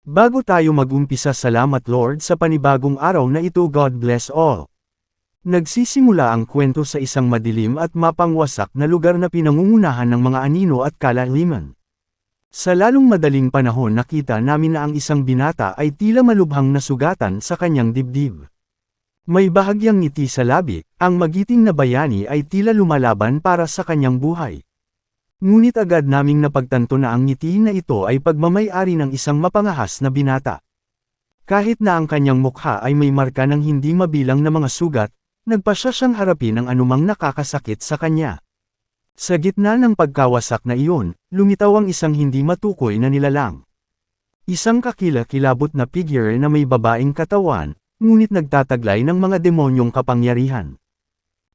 Bago tayo mag-umpisa, salamat Lord sa panibagong araw na ito. God bless all. Nagsisimula ang kwento sa isang madilim at mapangwasak na lugar na pinangungunahan ng mga anino at kalaliman. Sa lalong madaling panahon nakita namin na ang isang binata ay tila malubhang nasugatan sa kanyang dibdib. May bahagyang ngiti sa labi, ang magiting na bayani ay tila lumalaban para sa kanyang buhay. Ngunit agad naming napagtanto na ang ngiti na ito ay pagmamay-ari ng isang mapangahas na binata. Kahit na ang kanyang mukha ay may marka ng hindi mabilang na mga sugat, nagpasya siyang harapin ang anumang nakakasakit sa kanya. Sa gitna ng pagkawasak na iyon, lumitaw ang isang hindi matukoy na nilalang. Isang kakilakilabot na figure na may babaeng katawan, ngunit nagtataglay ng mga demonyong kapangyarihan.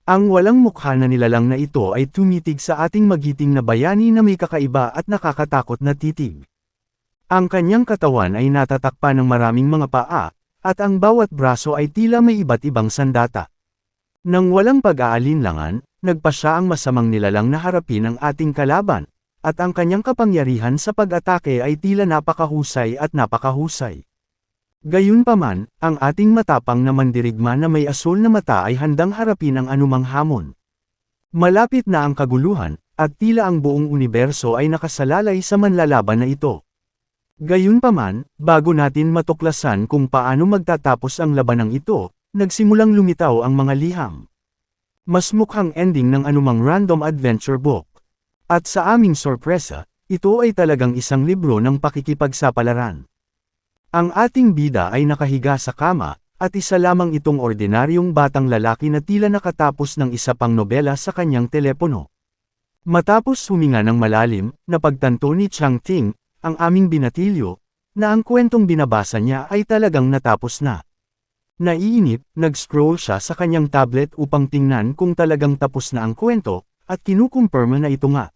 Ang walang mukha na nilalang na ito ay tumitig sa ating magiting na bayani na may kakaiba at nakakatakot na titig. Ang kanyang katawan ay natatakpan ng maraming mga paa, at ang bawat braso ay tila may iba't ibang sandata. Nang walang pag-aalinlangan, nagpasya ang masamang nilalang na harapin ang ating kalaban, at ang kanyang kapangyarihan sa pag-atake ay tila napakahusay at napakahusay. Gayunpaman, ang ating matapang na mandirigma na may asul na mata ay handang harapin ang anumang hamon. Malapit na ang kaguluhan, at tila ang buong universo ay nakasalalay sa manlalaban na ito. Gayunpaman, bago natin matuklasan kung paano magtatapos ang labanang ito, nagsimulang lumitaw ang mga liham. Mas mukhang ending ng anumang random adventure book. At sa aming sorpresa, ito ay talagang isang libro ng pakikipagsapalaran. Ang ating bida ay nakahiga sa kama, at isa lamang itong ordinaryong batang lalaki na tila nakatapos ng isa pang nobela sa kanyang telepono. Matapos huminga ng malalim, napagtanto ni Chang Ting, ang aming binatilyo, na ang kwentong binabasa niya ay talagang natapos na. Naiinip, nag-scroll siya sa kanyang tablet upang tingnan kung talagang tapos na ang kwento, at kinukumpirma na ito nga.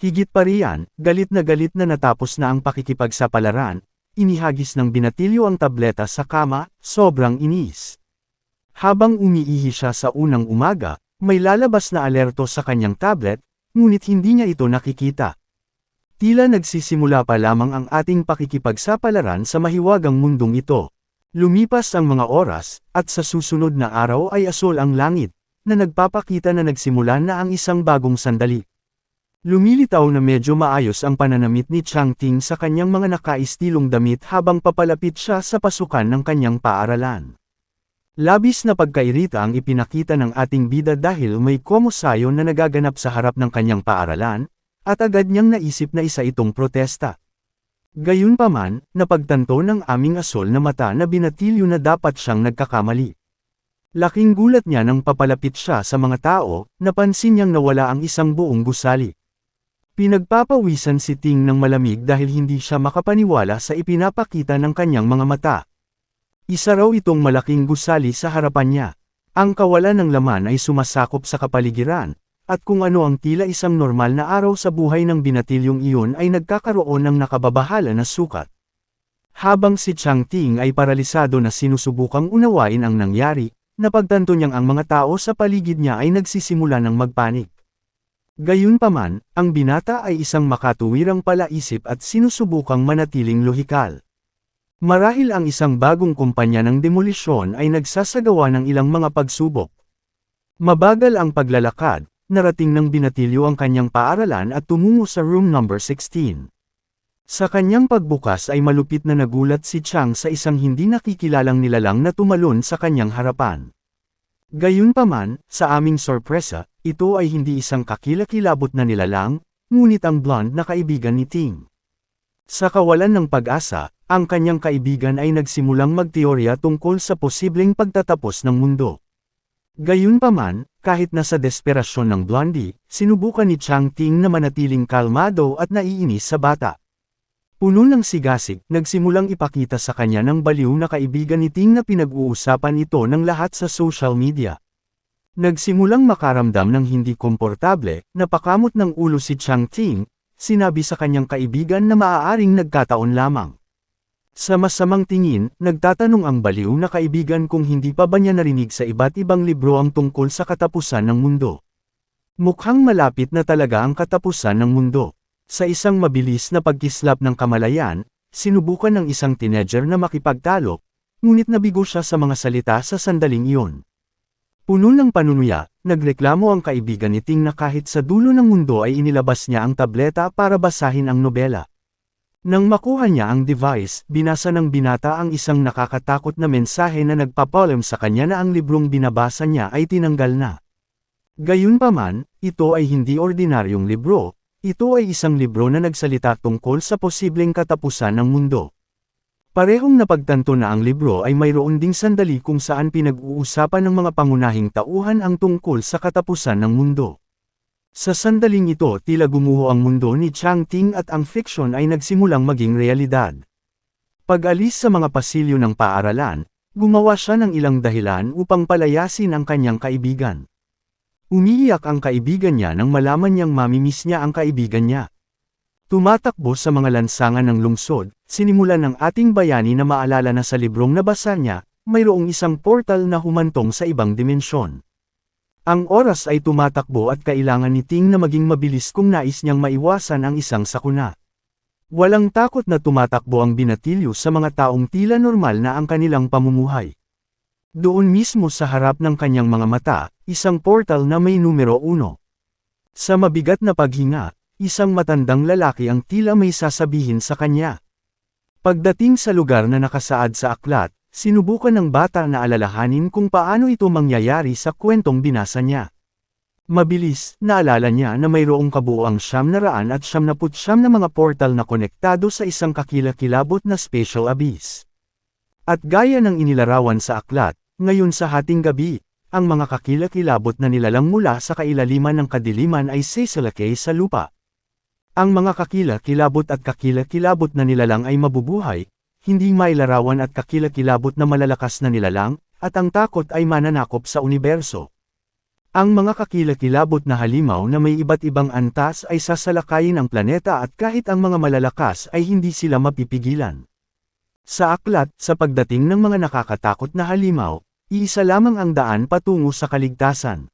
Higit pa riyan, galit na natapos na ang pakikipagsapalaran. Inihagis ng binatilyo ang tableta sa kama, sobrang inis. Habang umiihi siya sa unang umaga, may lalabas na alerto sa kanyang tablet, ngunit hindi niya ito nakikita. Tila nagsisimula pa lamang ang ating pakikipagsapalaran sa mahiwagang mundong ito. Lumipas ang mga oras, at sa susunod na araw ay asul ang langit, na nagpapakita na nagsimula na ang isang bagong sandali. Lumilitaw na medyo maayos ang pananamit ni Chang Ting sa kanyang mga nakaistilong damit habang papalapit siya sa pasukan ng kanyang paaralan. Labis na pagkairita ang ipinakita ng ating bida dahil may komosayo na nagaganap sa harap ng kanyang paaralan, at agad niyang naisip na isa itong protesta. Gayunpaman, napagtanto ng aming asul na mata na binatilyo na dapat siyang nagkakamali. Laking gulat niya nang papalapit siya sa mga tao, napansin niyang nawala ang isang buong gusali. Pinagpapawisan si Ting ng malamig dahil hindi siya makapaniwala sa ipinapakita ng kanyang mga mata. Isa raw itong malaking gusali sa harapan niya. Ang kawalan ng laman ay sumasakop sa kapaligiran, at kung ano ang tila isang normal na araw sa buhay ng binatilyong iyon ay nagkakaroon ng nakababahala na sukat. Habang si Chang Ting ay paralisado na sinusubukang unawain ang nangyari, napagtanto niyang ang mga tao sa paligid niya ay nagsisimula ng magpanik. Gayunpaman, ang binata ay isang makatuwirang palaisip at sinusubukang manatiling lohikal. Marahil ang isang bagong kumpanya ng demolisyon ay nagsasagawa ng ilang mga pagsubok. Mabagal ang paglalakad, narating ng binatilyo ang kanyang paaralan at tumungo sa room number 16. Sa kanyang pagbukas ay malupit na nagulat si Chang sa isang hindi nakikilalang nilalang na tumalon sa kanyang harapan. Gayunpaman, sa aming sorpresa, ito ay hindi isang kakilakilabot na nilalang, ngunit ang blonde na kaibigan ni Ting. Sa kawalan ng pag-asa, ang kanyang kaibigan ay nagsimulang magteorya tungkol sa posibleng pagtatapos ng mundo. Gayunpaman, kahit nasa desperasyon ng blondie, sinubukan ni Chang Ting na manatiling kalmado at naiinis sa bata. Puno ng sigasig, nagsimulang ipakita sa kanya ng baliw na kaibigan ni Ting na pinag-uusapan ito ng lahat sa social media. Nagsimulang makaramdam ng hindi komportable, napakamot ng ulo si Chang Ting, sinabi sa kanyang kaibigan na maaaring nagkataon lamang. Sa masamang tingin, nagtatanong ang baliw na kaibigan kung hindi pa ba niya narinig sa iba't ibang libro ang tungkol sa katapusan ng mundo. Mukhang malapit na talaga ang katapusan ng mundo. Sa isang mabilis na pagkislap ng kamalayan, sinubukan ng isang teenager na makipagtalo, ngunit nabigo siya sa mga salita sa sandaling iyon. Puno ng panunuya, nagreklamo ang kaibigan ni Ting na kahit sa dulo ng mundo ay inilabas niya ang tableta para basahin ang nobela. Nang makuha niya ang device, binasa ng binata ang isang nakakatakot na mensahe na nagpapaalam sa kanya na ang librong binabasa niya ay tinanggal na. Gayunpaman, ito ay hindi ordinaryong libro, ito ay isang libro na nagsalita tungkol sa posibleng katapusan ng mundo. Parehong napagtanto na ang libro ay mayroon ding sandali kung saan pinag-uusapan ng mga pangunahing tauhan ang tungkol sa katapusan ng mundo. Sa sandaling ito tila gumuho ang mundo ni Chang Ting at ang fiksyon ay nagsimulang maging realidad. Pag-alis sa mga pasilyo ng paaralan, gumawa siya ng ilang dahilan upang palayasin ang kanyang kaibigan. Umiiyak ang kaibigan niya nang malaman niyang mamimiss niya ang kaibigan niya. Tumatakbo sa mga lansangan ng lungsod, sinimulan ng ating bayani na maalala na sa librong nabasa niya, mayroong isang portal na humantong sa ibang dimensyon. Ang oras ay tumatakbo at kailangan ni Ting na maging mabilis kung nais niyang maiwasan ang isang sakuna. Walang takot na tumatakbo ang binatilyo sa mga taong tila normal na ang kanilang pamumuhay. Doon mismo sa harap ng kanyang mga mata, isang portal na may numero 1. Sa mabigat na paghinga, isang matandang lalaki ang tila may sasabihin sa kanya. Pagdating sa lugar na nakasaad sa aklat, sinubukan ng bata na alalahanin kung paano ito mangyayari sa kwentong binasa niya. Mabilis, naalala niya na mayroong kabuuang 999 na mga portal na konektado sa isang kakilakilabot na spatial abyss. At gaya ng inilarawan sa aklat, ngayon sa hating gabi, ang mga kakilakilabot na nilalang mula sa kailaliman ng kadiliman ay sesalakay sa lupa. Ang mga kakilakilabot at kakilakilabot na nilalang ay mabubuhay, hindi mailarawan at kakilakilabot na malalakas na nilalang, at ang takot ay mananakop sa universo. Ang mga kakilakilabot na halimaw na may iba't ibang antas ay sasalakayin ang planeta at kahit ang mga malalakas ay hindi sila mapipigilan. Sa aklat, sa pagdating ng mga nakakatakot na halimaw, iisa lamang ang daan patungo sa kaligtasan.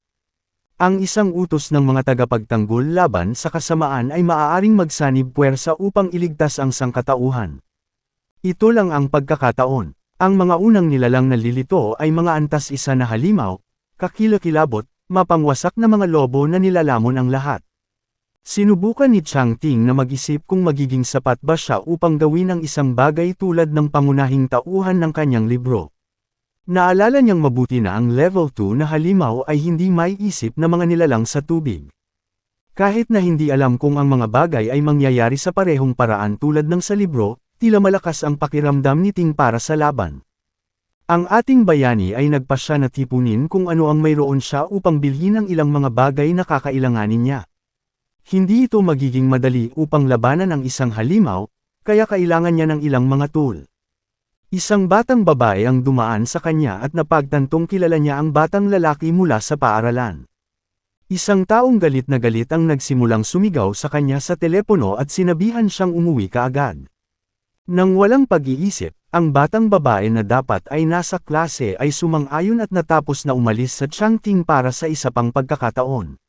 Ang isang utos ng mga tagapagtanggol laban sa kasamaan ay maaaring magsanib puwersa upang iligtas ang sangkatauhan. Ito lang ang pagkakataon. Ang mga unang nilalang na lilito ay mga antas isa na halimaw, kakilakilabot, mapangwasak na mga lobo na nilalamon ang lahat. Sinubukan ni Chang Ting na mag-isip kung magiging sapat ba siya upang gawin ang isang bagay tulad ng pangunahing tauhan ng kanyang libro. Naalala niyang mabuti na ang level 2 na halimaw ay hindi maiisip na mga nilalang sa tubig. Kahit na hindi alam kung ang mga bagay ay mangyayari sa parehong paraan tulad ng sa libro, tila malakas ang pakiramdam ni Ting para sa laban. Ang ating bayani ay nagpasya na tipunin kung ano ang mayroon siya upang bilhin ang ilang mga bagay na kakailanganin niya. Hindi ito magiging madali upang labanan ang isang halimaw, kaya kailangan niya ng ilang mga tool. Isang batang babae ang dumaan sa kanya at napagtantong kilala niya ang batang lalaki mula sa paaralan. Isang taong galit na galit ang nagsimulang sumigaw sa kanya sa telepono at sinabihan siyang umuwi kaagad. Nang walang pag-iisip, ang batang babae na dapat ay nasa klase ay sumang-ayon at natapos na umalis sa Chang Ting para sa isa pang pagkakataon.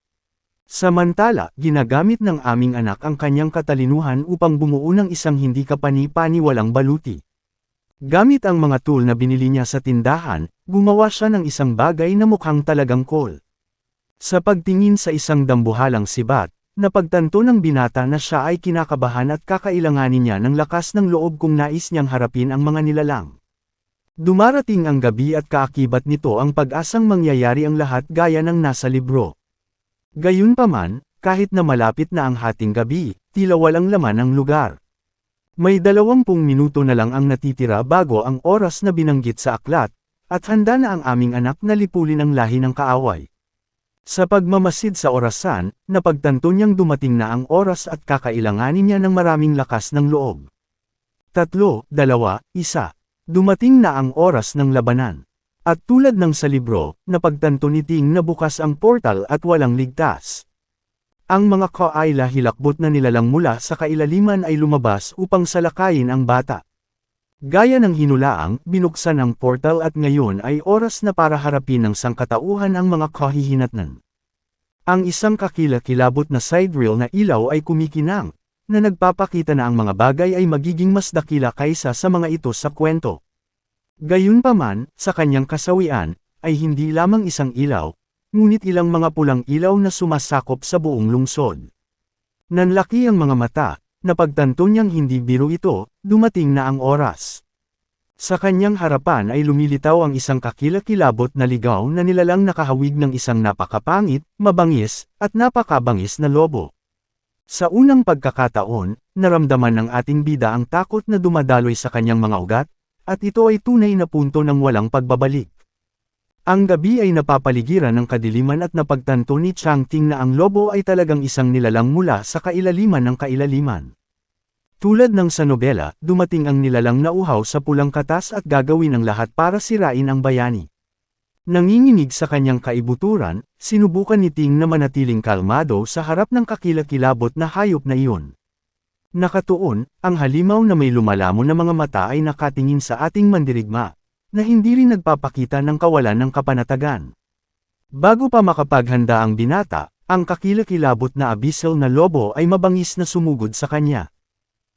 Samantala, ginagamit ng aming anak ang kanyang katalinuhan upang bumuo ng isang hindi kapani-paniwalang baluti. Gamit ang mga tool na binili niya sa tindahan, gumawa siya ng isang bagay na mukhang talagang cool. Sa pagtingin sa isang dambuhalang sibat, napagtanto ng binata na siya ay kinakabahan at kakailanganin niya ng lakas ng loob kung nais niyang harapin ang mga nilalang. Dumarating ang gabi at kaakibat nito ang pag-asang mangyayari ang lahat gaya ng nasa libro. Gayunpaman, kahit na malapit na ang hating gabi, tila walang laman ang lugar. May 20 minuto na lang ang natitira bago ang oras na binanggit sa aklat, at handa na ang aming anak na lipulin ang lahi ng kaaway. Sa pagmamasid sa orasan, napagtanto niyang dumating na ang oras at kakailanganin niya ng maraming lakas ng loob. 3, 2, 1. Dumating na ang oras ng labanan. At tulad ng sa libro, napagtanto ni Ting na bukas ang portal at walang ligtas. Ang mga kaayla hilakbot na nilalang mula sa kailaliman ay lumabas upang salakayin ang bata. Gaya ng hinulaang, binuksan ang portal at ngayon ay oras na para harapin ng sangkatauhan ang mga kahihinatnan. Ang isang kakilakilabot na sidereal na ilaw ay kumikinang, na nagpapakita na ang mga bagay ay magiging mas dakila kaysa sa mga ito sa kwento. Gayunpaman, sa kanyang kasawian, ay hindi lamang isang ilaw, ngunit ilang mga pulang ilaw na sumasakop sa buong lungsod. Nanlaki ang mga mata, napagtanto niyang hindi biro ito, dumating na ang oras. Sa kanyang harapan ay lumilitaw ang isang kakilakilabot na ligaw na nilalang nakahawig ng isang napakapangit, mabangis, at napakabangis na lobo. Sa unang pagkakataon, naramdaman ng ating bida ang takot na dumadaloy sa kanyang mga ugat, at ito ay tunay na punto ng walang pagbabalik. Ang gabi ay napapaligiran ng kadiliman at napagtanto ni Changting na ang lobo ay talagang isang nilalang mula sa kailaliman ng kailaliman. Tulad ng sa nobela, dumating ang nilalang na uhaw sa pulang katas at gagawin ang lahat para sirain ang bayani. Nanginginig sa kanyang kaibuturan, sinubukan ni Ting na manatiling kalmado sa harap ng kakilakilabot na hayop na iyon. Nakatuon, ang halimaw na may lumalamon na mga mata ay nakatingin sa ating mandirigma, na hindi rin nagpapakita ng kawalan ng kapanatagan. Bago pa makapaghanda ang binata, ang kakilakilabot na abyssal na lobo ay mabangis na sumugod sa kanya.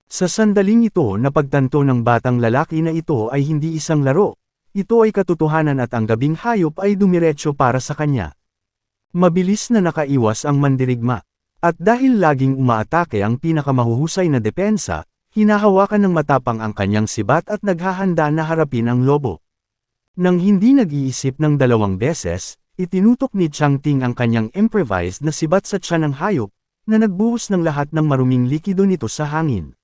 Sa sandaling ito napagtanto ng batang lalaki na ito ay hindi isang laro. Ito ay katotohanan at ang gabing hayop ay dumiretso para sa kanya. Mabilis na nakaiwas ang mandirigma. At dahil laging umaatake ang pinakamahuhusay na depensa, hinahawakan ng matapang ang kanyang sibat at naghahanda na harapin ang lobo. Nang hindi nag-iisip ng dalawang beses, itinutok ni Changting ang kanyang improvised na sibat sa tiyan ng hayop, na nagbuhos ng lahat ng maruming likido nito sa hangin.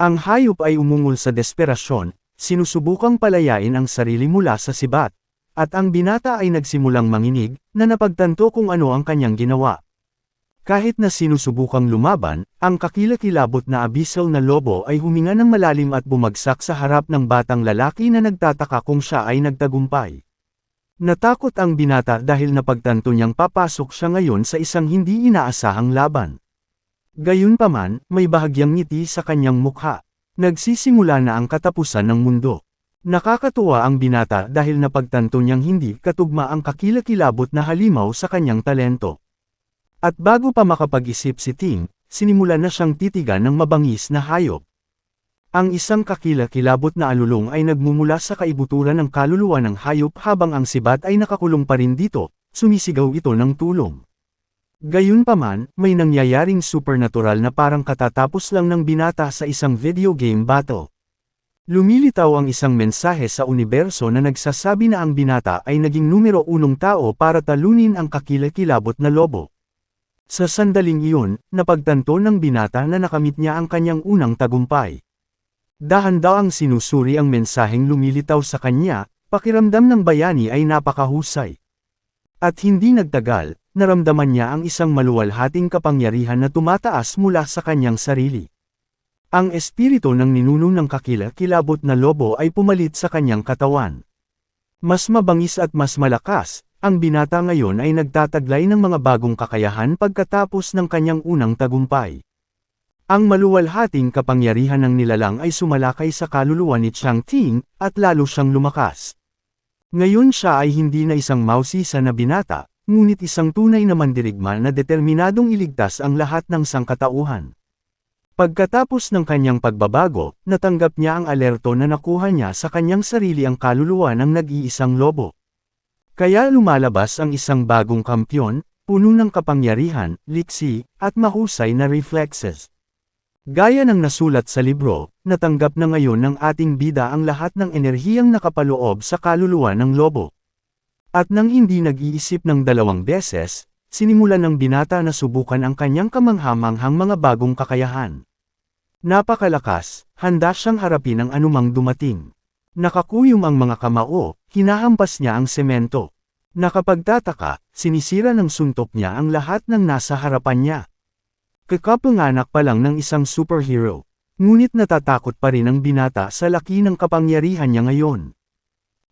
Ang hayop ay umungol sa desperasyon, sinusubukang palayain ang sarili mula sa sibat, at ang binata ay nagsimulang manginig, na napagtanto kung ano ang kanyang ginawa. Kahit na sinusubukang lumaban, ang kakilakilabot na abyssal na lobo ay huminga ng malalim at bumagsak sa harap ng batang lalaki na nagtataka kung siya ay nagtagumpay. Natakot ang binata dahil napagtanto niyang papasok siya ngayon sa isang hindi inaasahang laban. Gayunpaman, may bahagyang ngiti sa kanyang mukha. Nagsisimula na ang katapusan ng mundo. Nakakatuwa ang binata dahil napagtanto niyang hindi katugma ang kakilakilabot na halimaw sa kanyang talento. At bago pa makapag-isip si Ting, sinimula na siyang titigan ng mabangis na hayop. Ang isang kakilakilabot na alulong ay nagmumula sa kaibuturan ng kaluluwa ng hayop habang ang sibat ay nakakulong pa rin dito, sumisigaw ito ng tulong. Gayunpaman, may nangyayaring supernatural na parang katatapos lang ng binata sa isang video game battle. Lumilitaw ang isang mensahe sa universo na nagsasabi na ang binata ay naging numero 1 tao para talunin ang kakilakilabot na lobo. Sa sandaling iyon, napagtanto ng binata na nakamit niya ang kanyang unang tagumpay. Dahan-dahang sinusuri ang mensaheng lumilitaw sa kanya, pakiramdam ng bayani ay napakahusay. At hindi nagtagal, naramdaman niya ang isang maluwalhating kapangyarihan na tumataas mula sa kanyang sarili. Ang espiritu ng ninuno ng kakilakilabot na lobo ay pumalit sa kanyang katawan. Mas mabangis at mas malakas, ang binata ngayon ay nagtataglay ng mga bagong kakayahan pagkatapos ng kanyang unang tagumpay. Ang maluwalhating kapangyarihan ng nilalang ay sumalakay sa kaluluwa ni Changting, at lalo siyang lumakas. Ngayon siya ay hindi na isang mausisa na binata, ngunit isang tunay na mandirigma na determinadong iligtas ang lahat ng sangkatauhan. Pagkatapos ng kanyang pagbabago, natanggap niya ang alerto na nakuha niya sa kanyang sarili ang kaluluwa ng nag-iisang lobo. Kaya lumalabas ang isang bagong kampyon, puno ng kapangyarihan, liksi, at mahusay na reflexes. Gaya ng nasulat sa libro, natanggap na ngayon ng ating bida ang lahat ng enerhiyang nakapaloob sa kaluluwa ng lobo. At nang hindi nag-iisip ng dalawang beses, sinimulan ng binata na subukan ang kanyang kamanghamanghang mga bagong kakayahan. Napakalakas, handa siyang harapin ang anumang dumating. Nakakuyom ang mga kamao, hinahampas niya ang semento. Nakapagtataka, sinisira ng suntok niya ang lahat ng nasa harapan niya. Kakapanganak pa lang ng isang superhero. Ngunit natatakot pa rin ang binata sa laki ng kapangyarihan niya ngayon.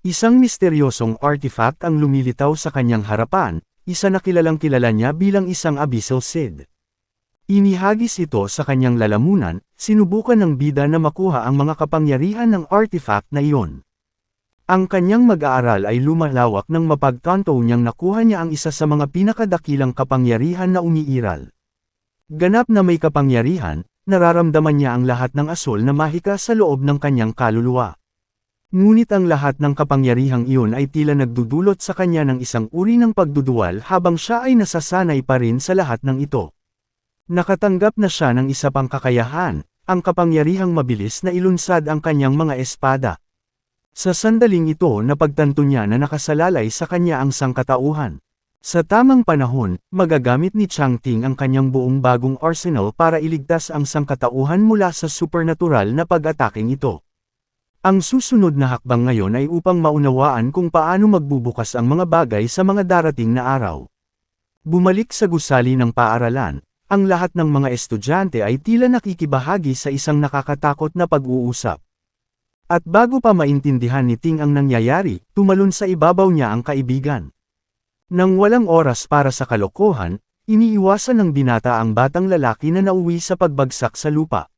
Isang misteryosong artifact ang lumilitaw sa kanyang harapan, isa na kilalang kilala niya bilang isang abyssal seed. Inihagis ito sa kanyang lalamunan, sinubukan ng bida na makuha ang mga kapangyarihan ng artifact na iyon. Ang kanyang mag-aaral ay lumalawak nang mapagtanto niyang nakuha niya ang isa sa mga pinakadakilang kapangyarihan na umiiral. Ganap na may kapangyarihan, nararamdaman niya ang lahat ng asol na mahika sa loob ng kanyang kaluluwa. Ngunit ang lahat ng kapangyarihang iyon ay tila nagdudulot sa kanya ng isang uri ng pagduduwal habang siya ay nasasanay pa rin sa lahat ng ito. Nakatanggap na siya ng isa pang kakayahan, ang kapangyarihang mabilis na ilunsad ang kanyang mga espada. Sa sandaling ito napagtanto niya na nakasalalay sa kanya ang sangkatauhan. Sa tamang panahon, magagamit ni Chang Ting ang kanyang buong bagong arsenal para iligtas ang sangkatauhan mula sa supernatural na pag-ataking ito. Ang susunod na hakbang ngayon ay upang maunawaan kung paano magbubukas ang mga bagay sa mga darating na araw. Bumalik sa gusali ng paaralan, ang lahat ng mga estudyante ay tila nakikibahagi sa isang nakakatakot na pag-uusap. At bago pa maintindihan ni Ting ang nangyayari, tumalon sa ibabaw niya ang kaibigan. Nang walang oras para sa kalokohan, iniiwasan ng binata ang batang lalaki na nauwi sa pagbagsak sa lupa.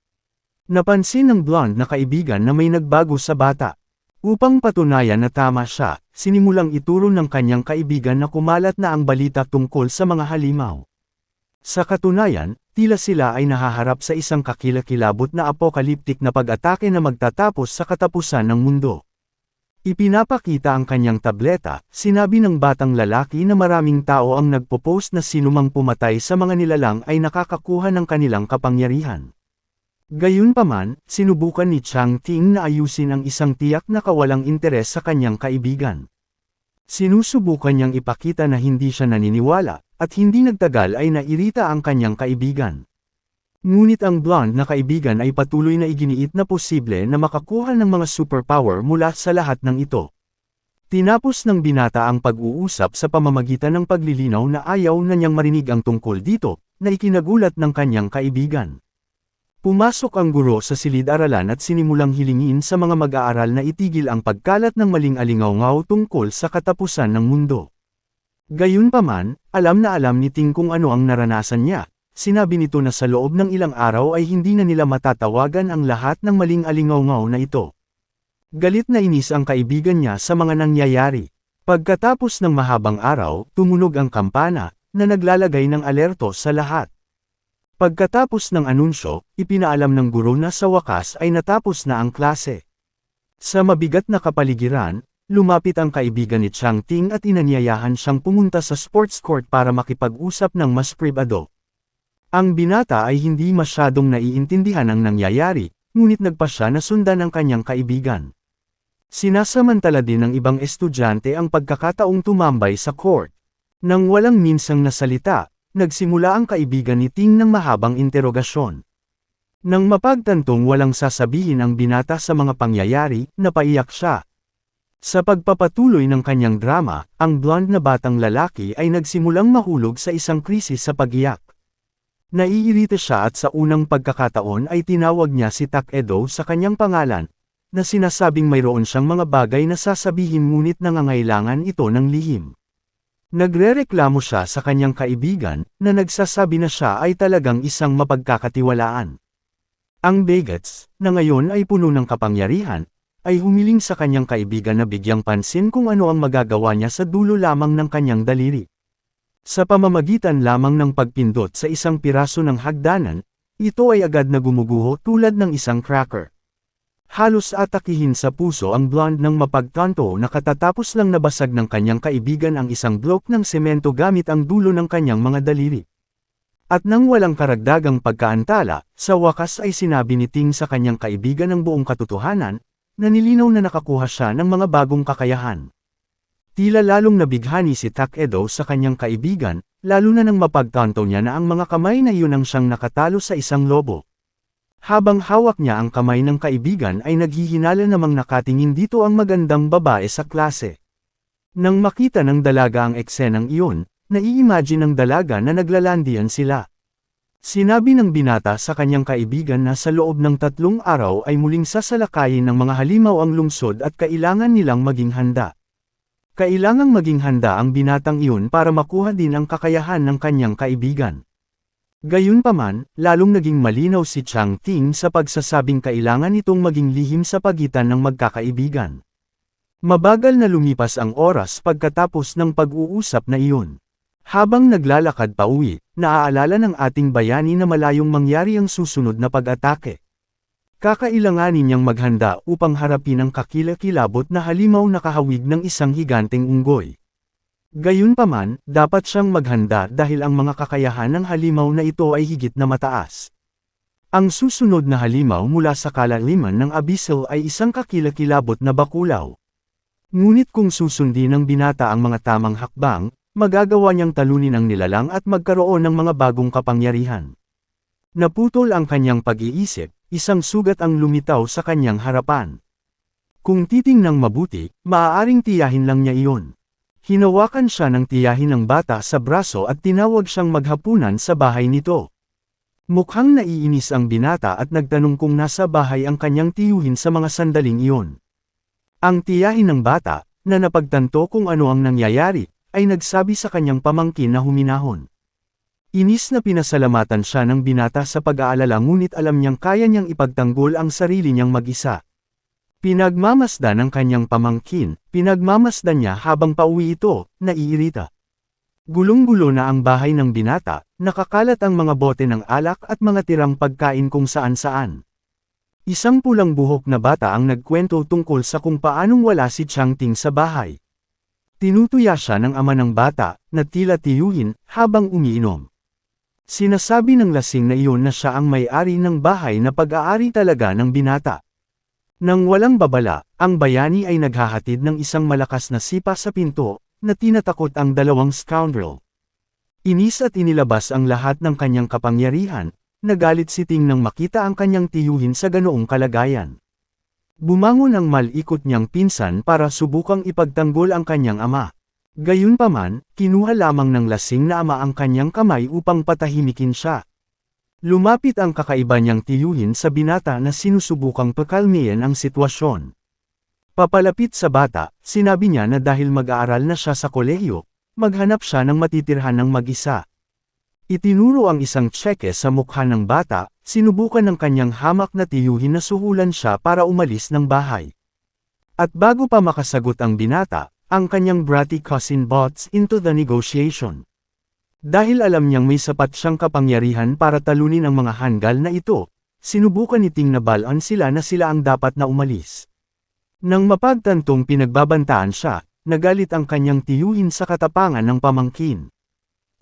Napansin ng blonde na kaibigan na may nagbago sa bata. Upang patunayan na tama siya, sinimulang ituro ng kanyang kaibigan na kumalat na ang balita tungkol sa mga halimaw. Sa katunayan, tila sila ay nahaharap sa isang kakilakilabot na apokaliptik na pag-atake na magtatapos sa katapusan ng mundo. Ipinapakita ang kanyang tableta, sinabi ng batang lalaki na maraming tao ang nagpo-post na sinumang pumatay sa mga nilalang ay nakakakuha ng kanilang kapangyarihan. Gayunpaman, sinubukan ni Chang Ting na ayusin ang isang tiyak na kawalang interes sa kanyang kaibigan. Sinusubukan niyang ipakita na hindi siya naniniwala, at hindi nagtagal ay nairita ang kanyang kaibigan. Ngunit ang blonde na kaibigan ay patuloy na iginiit na posible na makakuha ng mga superpower mula sa lahat ng ito. Tinapos ng binata ang pag-uusap sa pamamagitan ng paglilinaw na ayaw na niyang marinig ang tungkol dito, na ikinagulat ng kanyang kaibigan. Pumasok ang guro sa silid-aralan at sinimulang hilingin sa mga mag-aaral na itigil ang pagkalat ng maling alingaw-ngaw tungkol sa katapusan ng mundo. Gayunpaman, alam na alam ni Ting kung ano ang naranasan niya. Sinabi nito na sa loob ng ilang araw ay hindi na nila matatawagan ang lahat ng maling alingaw-ngaw na ito. Galit na inis ang kaibigan niya sa mga nangyayari. Pagkatapos ng mahabang araw, tumunog ang kampana, na naglalagay ng alerto sa lahat. Pagkatapos ng anunsyo, ipinaalam ng guro na sa wakas ay natapos na ang klase. Sa mabigat na kapaligiran, lumapit ang kaibigan ni Chang Ting at inanyayahan siyang pumunta sa sports court para makipag-usap ng mas pribado. Ang binata ay hindi masyadong naiintindihan ang nangyayari, ngunit nagpa siya na sundan ang kanyang kaibigan. Sinasamantala din ng ibang estudyante ang pagkakataong tumambay sa court. Nang walang minsang nasalita, nagsimula ang kaibigan ni Ting ng mahabang interogasyon. Nang mapagtantong walang sasabihin ang binata sa mga pangyayari, napaiyak siya. Sa pagpapatuloy ng kanyang drama, ang blonde na batang lalaki ay nagsimulang mahulog sa isang krisis sa pag-iyak. Naiirita siya at sa unang pagkakataon ay tinawag niya si Tak Edo sa kanyang pangalan, na sinasabing mayroon siyang mga bagay na sasabihin ngunit nangangailangan ito ng lihim. Nagrereklamo siya sa kanyang kaibigan, na nagsasabi na siya ay talagang isang mapagkakatiwalaan. Ang Bagets, na ngayon ay puno ng kapangyarihan, ay humiling sa kanyang kaibigan na bigyang pansin kung ano ang magagawa niya sa dulo lamang ng kanyang daliri. Sa pamamagitan lamang ng pagpindot sa isang piraso ng hagdanan, ito ay agad na gumuguho tulad ng isang cracker. Halos atakihin sa puso ang blonde ng mapagtanto na katatapos lang nabasag ng kanyang kaibigan ang isang blok ng semento gamit ang dulo ng kanyang mga daliri. At nang walang karagdagang pagkaantala, sa wakas ay sinabi ni Ting sa kanyang kaibigan ang buong katotohanan, na nilinaw na nakakuha siya ng mga bagong kakayahan. Tila lalong nabighani si Tak Edo sa kanyang kaibigan, lalo na nang mapagtanto niya na ang mga kamay na iyon ang siyang nakatalo sa isang lobo. Habang hawak niya ang kamay ng kaibigan ay naghihinala namang nakatingin dito ang magandang babae sa klase. Nang makita ng dalaga ang eksenang iyon, nai-imagine ng dalaga na naglalandian sila. Sinabi ng binata sa kanyang kaibigan na sa loob ng 3 araw ay muling sasalakayin ng mga halimaw ang lungsod at kailangan nilang maging handa. Kailangang maging handa ang binatang iyon para makuha din ang kakayahan ng kanyang kaibigan. Gayunpaman, lalong naging malinaw si Chang Ting sa pagsasabing kailangan itong maging lihim sa pagitan ng magkakaibigan. Mabagal na lumipas ang oras pagkatapos ng pag-uusap na iyon. Habang naglalakad pa uwi, naaalala ng ating bayani na malayong mangyari ang susunod na pag-atake. Kakailanganin niyang maghanda upang harapin ang kakilakilabot na halimaw na kahawig ng isang higanteng unggoy. Gayunpaman, dapat siyang maghanda dahil ang mga kakayahan ng halimaw na ito ay higit na mataas. Ang susunod na halimaw mula sa kalaliman ng abyssal ay isang kakilakilabot na bakulaw. Ngunit kung susundin ng binata ang mga tamang hakbang, magagawa niyang talunin ang nilalang at magkaroon ng mga bagong kapangyarihan. Naputol ang kanyang pag-iisip, isang sugat ang lumitaw sa kanyang harapan. Kung titingnang mabuti, maaaring tiyahin lang niya iyon. Hinawakan siya ng tiyahin ng bata sa braso at tinawag siyang maghapunan sa bahay nito. Mukhang naiinis ang binata at nagtanong kung nasa bahay ang kanyang tiyuhin sa mga sandaling iyon. Ang tiyahin ng bata, na napagtanto kung ano ang nangyayari, ay nagsabi sa kanyang pamangkin na huminahon. Inis na pinasalamatan siya ng binata sa pag-aalala ngunit alam niyang kaya niyang ipagtanggol ang sarili niyang mag-isa. Pinagmamasdan ng kanyang pamangkin, pinagmamasdan niya habang pauwi ito, naiirita. Gulong-gulo na ang bahay ng binata, nakakalat ang mga bote ng alak at mga tirang pagkain kung saan-saan. Isang pulang buhok na bata ang nagkwento tungkol sa kung paanong wala si Changting sa bahay. Tinutuya siya ng ama ng bata, na tila tiyuhin, habang umiinom. Sinasabi ng lasing na iyon na siya ang may-ari ng bahay na pag-aari talaga ng binata. Nang walang babala, ang bayani ay naghahatid ng isang malakas na sipa sa pinto, na tinatakot ang dalawang scoundrel. Inis at inilabas ang lahat ng kanyang kapangyarihan, nagalit si Ting nang makita ang kanyang tiyuhin sa ganoong kalagayan. Bumangon ang malikot niyang pinsan para subukang ipagtanggol ang kanyang ama. Gayunpaman, kinuha lamang ng lasing na ama ang kanyang kamay upang patahimikin siya. Lumapit ang kakaiba niyang tiyuhin sa binata na sinusubukang pakalmihin ang sitwasyon. Papalapit sa bata, sinabi niya na dahil mag-aaral na siya sa kolehiyo, maghanap siya ng matitirhan ng mag-isa. Itinuro ang isang tseke sa mukha ng bata, sinubukan ng kanyang hamak na tiyuhin na suhulan siya para umalis ng bahay. At bago pa makasagot ang binata, ang kanyang bratty cousin butts into the negotiation. Dahil alam niyang may sapat siyang kapangyarihan para talunin ang mga hanggal na ito, sinubukan ni Ting na balaan sila na sila ang dapat na umalis. Nang mapagtantong pinagbabantaan siya, nagalit ang kanyang tiyuhin sa katapangan ng pamangkin.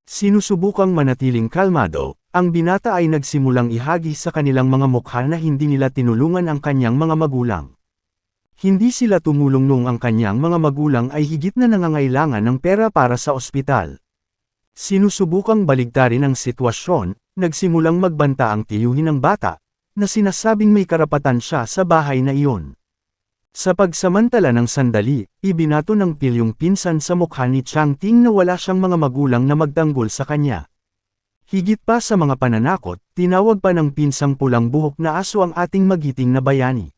Sinusubukang manatiling kalmado, ang binata ay nagsimulang ihagi sa kanilang mga mukha na hindi nila tinulungan ang kanyang mga magulang. Hindi sila tumulong noong ang kanyang mga magulang ay higit na nangangailangan ng pera para sa ospital. Sinusubukang baligtarin ang sitwasyon, nagsimulang magbanta ang tiyuhin ng bata, na sinasabing may karapatan siya sa bahay na iyon. Sa pagsamantala ng sandali, ibinato ng pilyong pinsan sa mukha ni Changting na wala siyang mga magulang na magtanggol sa kanya. Higit pa sa mga pananakot, tinawag pa ng pinsang pulang buhok na aso ang ating magiting na bayani.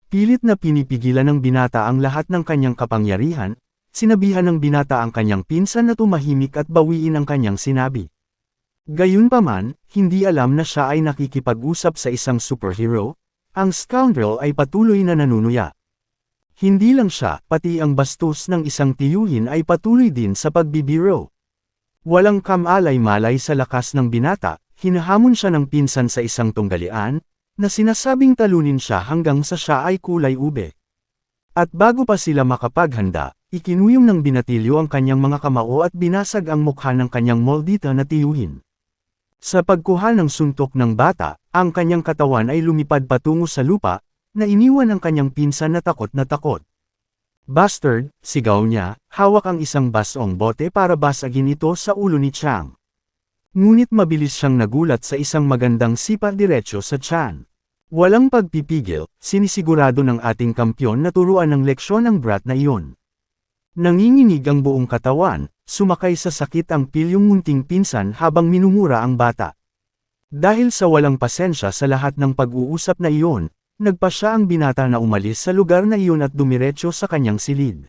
Pilit na pinipigilan ng binata ang lahat ng kanyang kapangyarihan, sinabihan ng binata ang kanyang pinsan na tumahimik at bawiin ang kanyang sinabi. Gayunpaman, hindi alam na siya ay nakikipag-usap sa isang superhero, ang scoundrel ay patuloy na nanunuya. Hindi lang siya, pati ang bastos ng isang tiyuhin ay patuloy din sa pagbibiro. Walang kamalay-malay sa lakas ng binata, hinahamon siya ng pinsan sa isang tunggalian, na sinasabing talunin siya hanggang sa siya ay kulay ube. At bago pa sila makapaghanda, ikinuyong ng binatilyo ang kanyang mga kamao at binasag ang mukha ng kanyang moldita na tiyuhin. Sa pagkuha ng suntok ng bata, ang kanyang katawan ay lumipad patungo sa lupa, na iniwan ang kanyang pinsan na takot na takot. Bastard, sigaw niya, hawak ang isang basong bote para basagin ito sa ulo ni Chang. Ngunit mabilis siyang nagulat sa isang magandang sipa diretso sa tiyan. Walang pagpipigil, sinisigurado ng ating kampyon na turuan ng leksyon ang brat na iyon. Nanginginig ang buong katawan, sumakay sa sakit ang pilyong munting pinsan habang minumura ang bata. Dahil sa walang pasensya sa lahat ng pag-uusap na iyon, nagpa siya ang binata na umalis sa lugar na iyon at dumiretso sa kanyang silid.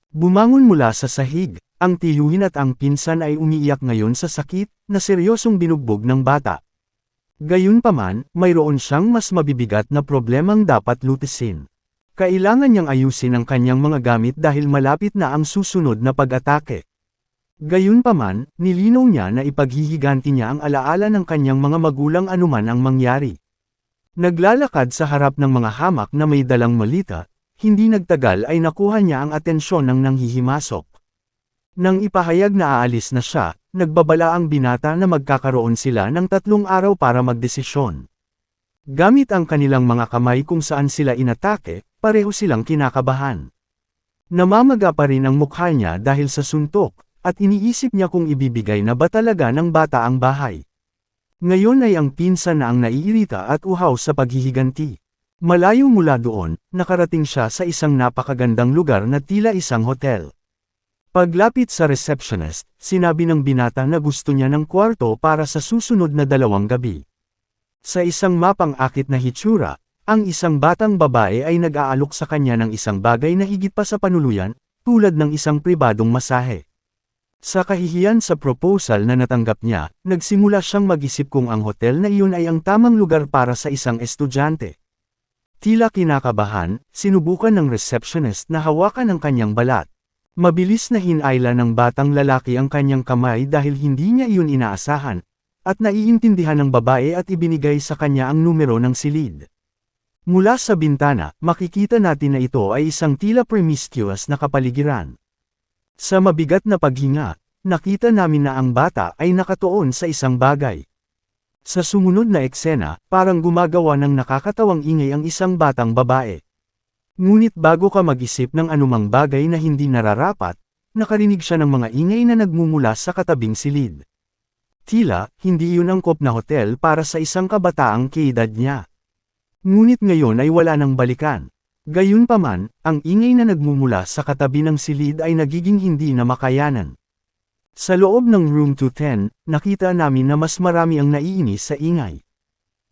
Bumangon mula sa sahig, ang tiyuhin at ang pinsan ay umiiyak ngayon sa sakit, na seryosong binugbog ng bata. Gayunpaman, mayroon siyang mas mabibigat na problemang dapat lutisin. Kailangan niyang ayusin ang kanyang mga gamit dahil malapit na ang susunod na pag-atake. Gayunpaman, nilinaw niya na ipaghihiganti niya ang alaala ng kanyang mga magulang anuman ang mangyari. Naglalakad sa harap ng mga hamak na may dalang malita, hindi nagtagal ay nakuha niya ang atensyon ng nanghihimasok. Nang ipahayag na aalis na siya, nagbabala ang binata na magkakaroon sila ng 3 araw para magdesisyon. Gamit ang kanilang mga kamay kung saan sila inatake, pareho silang kinakabahan. Namamaga pa rin ang mukha niya dahil sa suntok, at iniisip niya kung ibibigay na ba talaga ng bata ang bahay. Ngayon ay ang pinsan na ang naiirita at uhaw sa paghihiganti. Malayo mula doon, nakarating siya sa isang napakagandang lugar na tila isang hotel. Paglapit sa receptionist, sinabi ng binata na gusto niya ng kwarto para sa susunod na 2 gabi. Sa isang mapang-akit na hitsura, ang isang batang babae ay nag-aalok sa kanya ng isang bagay na higit pa sa panuluyan, tulad ng isang pribadong masahe. Sa kahihiyan sa proposal na natanggap niya, nagsimula siyang mag-isip kung ang hotel na iyon ay ang tamang lugar para sa isang estudyante. Tila kinakabahan, sinubukan ng receptionist na hawakan ang kanyang balat. Mabilis na hinayla ng batang lalaki ang kanyang kamay dahil hindi niya iyon inaasahan, at naiintindihan ng babae at ibinigay sa kanya ang numero ng silid. Mula sa bintana, makikita natin na ito ay isang tila promiscuous na kapaligiran. Sa mabigat na paghinga, nakita namin na ang bata ay nakatuon sa isang bagay. Sa sumunod na eksena, parang gumagawa ng nakakatawang ingay ang isang batang babae. Ngunit bago ka mag-isip ng anumang bagay na hindi nararapat, nakarinig siya ng mga ingay na nagmumula sa katabing silid. Tila, hindi iyon angkop na hotel para sa isang kabataang kaedad niya. Ngunit ngayon ay wala nang balikan. Gayunpaman, ang ingay na nagmumula sa katabi ng silid ay nagiging hindi na makayanan. Sa loob ng room 210, nakita namin na mas marami ang naiinis sa ingay.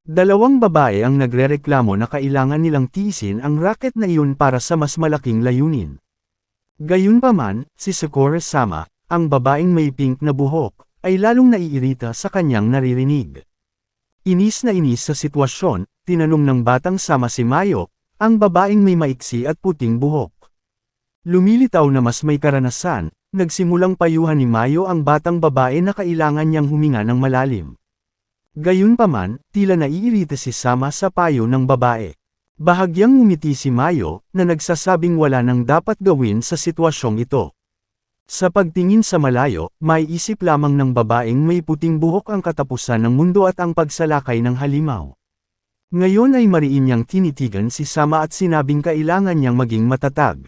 2 babae ang nagrereklamo na kailangan nilang tiisin ang racket na iyon para sa mas malaking layunin. Gayunpaman, si Sakura-sama, ang babaeng may pink na buhok, ay lalong naiirita sa kanyang naririnig. Inis na inis sa sitwasyon, tinanong ng batang sama si Mayo, ang babaeng may maiksi at puting buhok. Lumilitaw na mas may karanasan, nagsimulang payuhan ni Mayo ang batang babae na kailangan niyang huminga ng malalim. Gayunpaman, tila naiirita si Sama sa payo ng babae. Bahagyang ngumiti si Mayo, na nagsasabing wala nang dapat gawin sa sitwasyong ito. Sa pagtingin sa malayo, may isip lamang ng babaeng may puting buhok ang katapusan ng mundo at ang pagsalakay ng halimaw. Ngayon ay mariin niyang tinitigan si Sama at sinabing kailangan niyang maging matatag.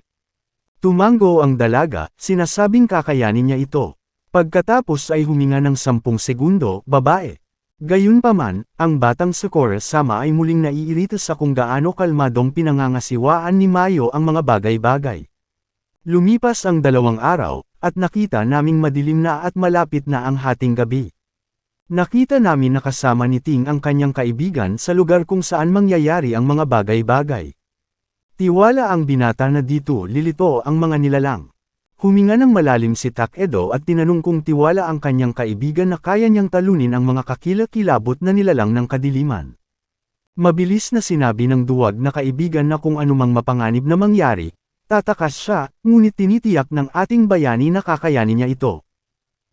Tumango ang dalaga, sinasabing kakayanin niya ito. Pagkatapos ay huminga ng 10 segundo, babae. Gayunpaman, ang batang Sakura-sama ay muling naiirita sa kung gaano kalmadong pinangangasiwaan ni Mayo ang mga bagay-bagay. Lumipas ang 2 araw, at nakita naming madilim na at malapit na ang hating gabi. Nakita namin na kasama ni Ting ang kanyang kaibigan sa lugar kung saan mangyayari ang mga bagay-bagay. Tiwala ang binata na dito lilito ang mga nilalang. Huminga ng malalim si Takedo at tinanong kung tiwala ang kanyang kaibigan na kaya niyang talunin ang mga kakilakilabot na nilalang ng kadiliman. Mabilis na sinabi ng duwag na kaibigan na kung anumang mapanganib na mangyari, tatakas siya, ngunit tinitiyak ng ating bayani na kakayanin niya ito.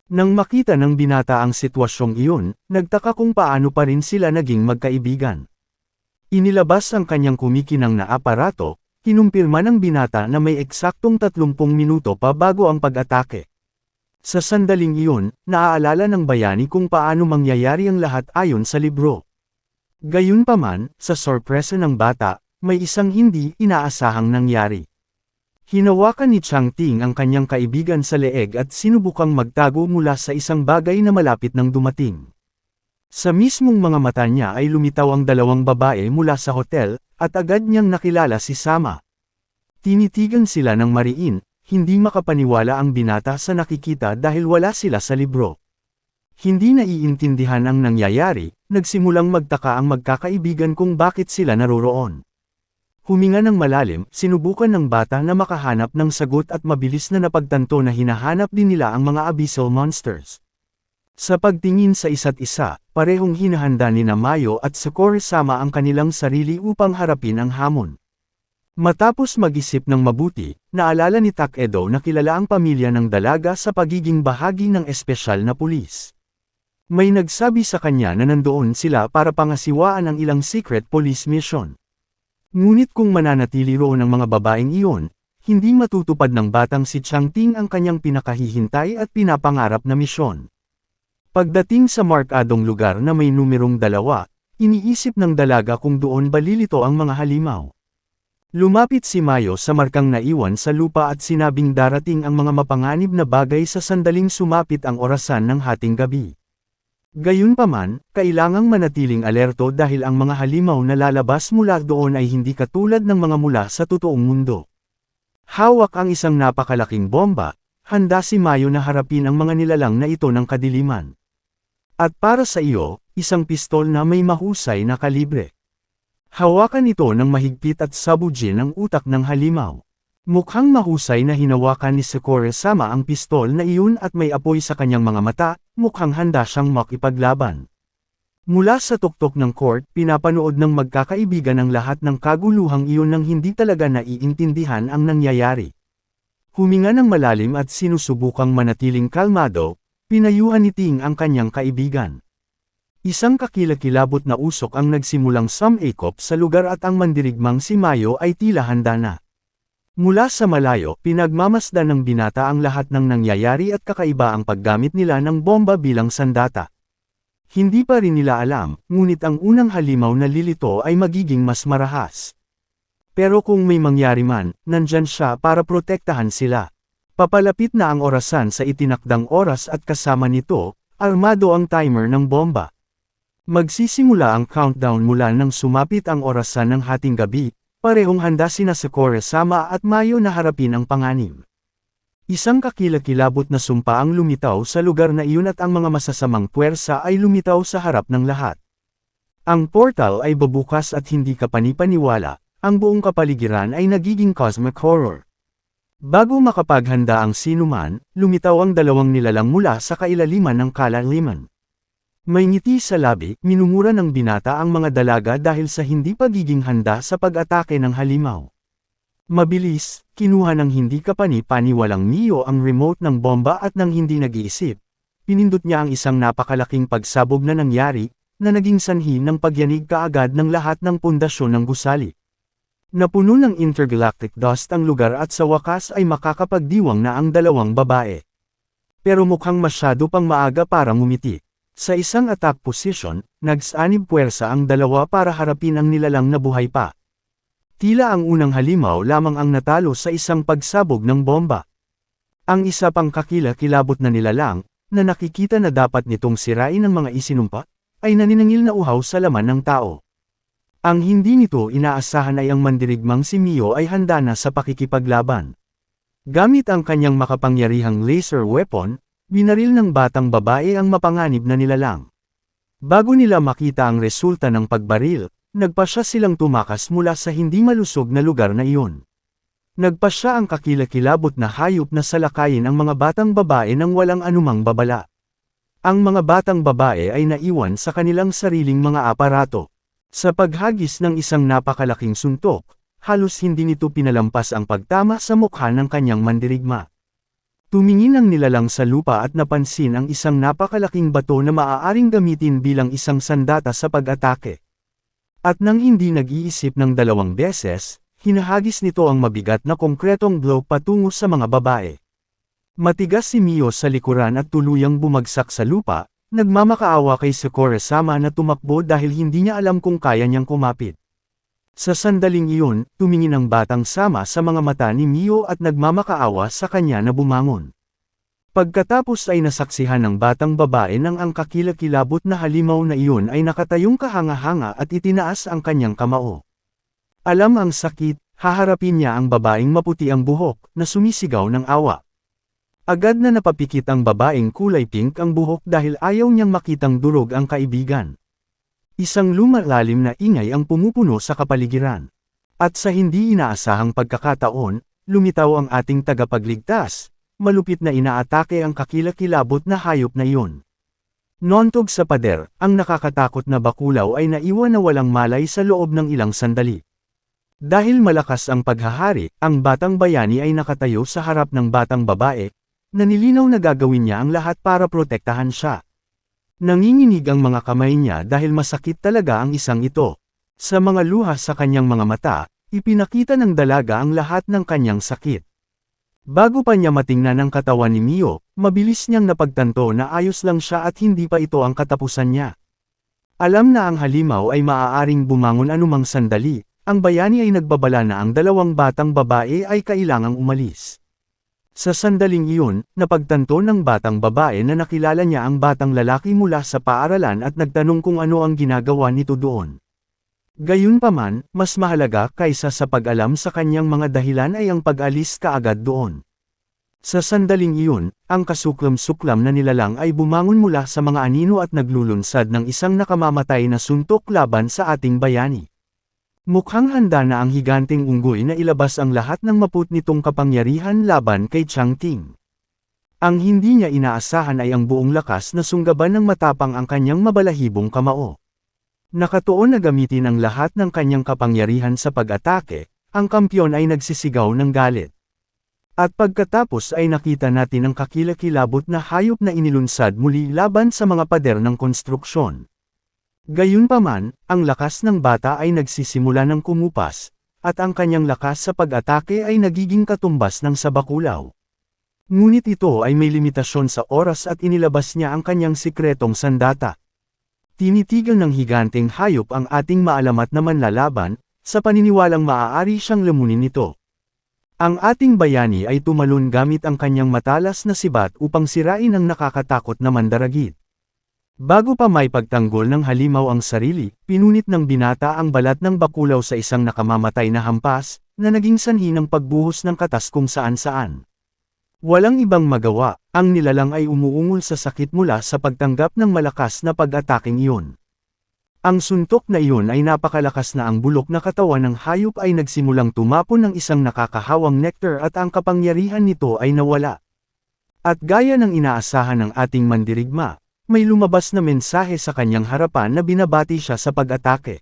Nang makita ng binata ang sitwasyong iyon, nagtaka kung paano pa rin sila naging magkaibigan. Inilabas ang kanyang kumikinang na aparato, kinumpirma ng binata na may eksaktong 30 minuto pa bago ang pag-atake. Sa sandaling iyon, naaalala ng bayani kung paano mangyayari ang lahat ayon sa libro. Gayunpaman, sa sorpresa ng bata, may isang hindi inaasahang nangyari. Hinawakan ni Chang Ting ang kanyang kaibigan sa leeg at sinubukang magtago mula sa isang bagay na malapit nang dumating. Sa mismong mga mata niya ay lumitaw ang 2 babae mula sa hotel, at agad niyang nakilala si Sama. Tinitigan sila ng mariin, hindi makapaniwala ang binata sa nakikita dahil wala sila sa libro. Hindi naiintindihan ang nangyayari, nagsimulang magtaka ang magkakaibigan kung bakit sila naroroon. Huminga ng malalim, sinubukan ng bata na makahanap ng sagot at mabilis na napagtanto na hinahanap din nila ang mga abyssal monsters. Sa pagtingin sa isa't isa, parehong hinahanda ni Mayo at Sakura-sama ang kanilang sarili upang harapin ang hamon. Matapos mag-isip ng mabuti, naalala ni Takedo na kilala ang pamilya ng dalaga sa pagiging bahagi ng espesyal na pulis. May nagsabi sa kanya na nandoon sila para pangasiwaan ang ilang secret police mission. Ngunit kung mananatili roon ang mga babaeng iyon, hindi matutupad ng batang si Changting ang kanyang pinakahihintay at pinapangarap na misyon. Pagdating sa markadong lugar na may numerong 2, iniisip ng dalaga kung doon ba lilito ang mga halimaw. Lumapit si Mayo sa markang naiwan sa lupa at sinabing darating ang mga mapanganib na bagay sa sandaling sumapit ang orasan ng hating gabi. Gayunpaman, kailangang manatiling alerto dahil ang mga halimaw na lalabas mula doon ay hindi katulad ng mga mula sa totoong mundo. Hawak ang isang napakalaking bomba, handa si Mayo na harapin ang mga nilalang na ito ng kadiliman. At para sa iyo, isang pistol na may mahusay na kalibre. Hawakan ito ng mahigpit at sabugin ang utak ng halimaw. Mukhang mahusay na hinawakan ni Sakura-sama ang pistol na iyon at may apoy sa kanyang mga mata, mukhang handa siyang makipaglaban. Mula sa tuktok ng court, pinapanood ng magkakaibigan ang lahat ng kaguluhang iyon nang hindi talaga naiintindihan ang nangyayari. Huminga ng malalim at sinusubukang manatiling kalmado, pinayuhan ni Ting ang kanyang kaibigan. Isang kakilakilabot na usok ang nagsimulang sumikop sa lugar at ang mandirigmang si Mayo ay tila handa na. Mula sa malayo, pinagmamasdan ng binata ang lahat ng nangyayari at kakaiba ang paggamit nila ng bomba bilang sandata. Hindi pa rin nila alam, ngunit ang unang halimaw na lilito ay magiging mas marahas. Pero kung may mangyari man, nandyan siya para protektahan sila. Papalapit na ang orasan sa itinakdang oras at kasama nito, armado ang timer ng bomba. Magsisimula ang countdown mula nang sumapit ang orasan ng hating gabi. Parehong handa sina Sakura-sama at Mayo na harapin ang panganib. Isang kakilakilabot na sumpa ang lumitaw sa lugar na iyon at ang mga masasamang puwersa ay lumitaw sa harap ng lahat. Ang portal ay babukas at hindi kapanipaniwala, ang buong kapaligiran ay nagiging cosmic horror. Bago makapaghanda ang sinuman, lumitaw ang dalawang nilalang mula sa kailaliman ng kalaliman. May ngiti sa labi, minumura ng binata ang mga dalaga dahil sa hindi pagiging handa sa pag-atake ng halimaw. Mabilis, kinuha ng hindi kapani-paniwalang Mio ang remote ng bomba at nang hindi nag-iisip, pinindot niya ang isang napakalaking pagsabog na nangyari, na naging sanhi ng pagyanig kaagad ng lahat ng pundasyon ng gusali. Napuno ng intergalactic dust ang lugar at sa wakas ay makakapagdiwang na ang dalawang babae. Pero mukhang masyado pang maaga para ngumiti. Sa isang attack position, nagsanib puwersa ang dalawa para harapin ang nilalang na buhay pa. Tila ang unang halimaw lamang ang natalo sa isang pagsabog ng bomba. Ang isa pang kakilakilabot na nilalang, na nakikita na dapat nitong sirain ang mga isinumpa, ay naniningil na uhaw sa laman ng tao. Ang hindi nito inaasahan ay ang mandirigmang si Mio ay handa na sa pakikipaglaban. Gamit ang kanyang makapangyarihang laser weapon, binaril ng batang babae ang mapanganib na nilalang. Bago nila makita ang resulta ng pagbaril, nagpasya silang tumakas mula sa hindi malusog na lugar na iyon. Nagpasya ang kakilakilabot na hayop na salakayin ang mga batang babae nang walang anumang babala. Ang mga batang babae ay naiwan sa kanilang sariling mga aparato. Sa paghagis ng isang napakalaking suntok, halos hindi nito pinalampas ang pagtama sa mukha ng kanyang mandirigma. Tumingin ang nilalang sa lupa at napansin ang isang napakalaking bato na maaaring gamitin bilang isang sandata sa pag-atake. At nang hindi nag-iisip ng 2 beses, hinahagis nito ang mabigat na konkretong blow patungo sa mga babae. Matigas si Mio sa likuran at tuluyang bumagsak sa lupa, nagmamakaawa kay Sakura-sama na tumakbo dahil hindi niya alam kung kaya niyang kumapit. Sa sandaling iyon, tumingin ang batang sama sa mga mata ni Mio at nagmamakaawa sa kanya na bumangon. Pagkatapos ay nasaksihan ng batang babae nang ang kakilakilabot na halimaw na iyon ay nakatayong kahanga-hanga at itinaas ang kanyang kamao. Alam ang sakit, haharapin niya ang babaeng maputi ang buhok, na sumisigaw ng awa. Agad na napapikit ang babaeng kulay pink ang buhok dahil ayaw niyang makitang durog ang kaibigan. Isang lumalalim na ingay ang pumupuno sa kapaligiran. At sa hindi inaasahang pagkakataon, lumitaw ang ating tagapagligtas, malupit na inaatake ang kakilakilabot na hayop na iyon. Nontog sa pader, ang nakakatakot na bakulaw ay naiwan na walang malay sa loob ng ilang sandali. Dahil malakas ang paghahari, ang batang bayani ay nakatayo sa harap ng batang babae, na nilinaw na gagawin niya ang lahat para protektahan siya. Nanginginig ang mga kamay niya dahil masakit talaga ang isang ito. Sa mga luha sa kanyang mga mata, ipinakita ng dalaga ang lahat ng kanyang sakit. Bago pa niya matingnan ang katawan ni Mio, mabilis niyang napagtanto na ayos lang siya at hindi pa ito ang katapusan niya. Alam na ang halimaw ay maaaring bumangon anumang sandali, ang bayani ay nagbabala na ang dalawang batang babae ay kailangang umalis. Sa sandaling iyon, napagtanto ng batang babae na nakilala niya ang batang lalaki mula sa paaralan at nagtanong kung ano ang ginagawa nito doon. Gayunpaman, mas mahalaga kaysa sa pag-alam sa kanyang mga dahilan ay ang pag-alis kaagad doon. Sa sandaling iyon, ang kasuklam-suklam na nilalang ay bumangon mula sa mga anino at naglulunsad ng isang nakamamatay na suntok laban sa ating bayani. Mukhang handa na ang higanteng unggoy na ilabas ang lahat ng maput nitong kapangyarihan laban kay Chang Ting. Ang hindi niya inaasahan ay ang buong lakas na sunggaban ng matapang ang kanyang mabalahibong kamao. Nakatuon na gamitin ang lahat ng kanyang kapangyarihan sa pag-atake, ang kampyon ay nagsisigaw ng galit. At pagkatapos ay nakita natin ang kakilakilabot na hayop na inilunsad muli laban sa mga pader ng konstruksyon. Gayunpaman, ang lakas ng bata ay nagsisimula ng kumupas, at ang kanyang lakas sa pag-atake ay nagiging katumbas ng sabakulaw. Ngunit ito ay may limitasyon sa oras at inilabas niya ang kanyang sikretong sandata. Tinitigan ng higanteng hayop ang ating maalamat na manlalaban, sa paniniwalang maaari siyang lamunin ito. Ang ating bayani ay tumalon gamit ang kanyang matalas na sibat upang sirain ang nakakatakot na mandaragit. Bago pa may pagtanggol ng halimaw ang sarili, pinunit ng binata ang balat ng bakulaw sa isang nakamamatay na hampas, na naging sanhi ng pagbuhos ng katas kung saan-saan. Walang ibang magawa, ang nilalang ay umuungol sa sakit mula sa pagtanggap ng malakas na pag-ataking iyon. Ang suntok na iyon ay napakalakas na ang bulok na katawan ng hayop ay nagsimulang tumapon ng isang nakakahawang nectar at ang kapangyarihan nito ay nawala. At gaya ng inaasahan ng ating mandirigma, may lumabas na mensahe sa kanyang harapan na binabati siya sa pag-atake.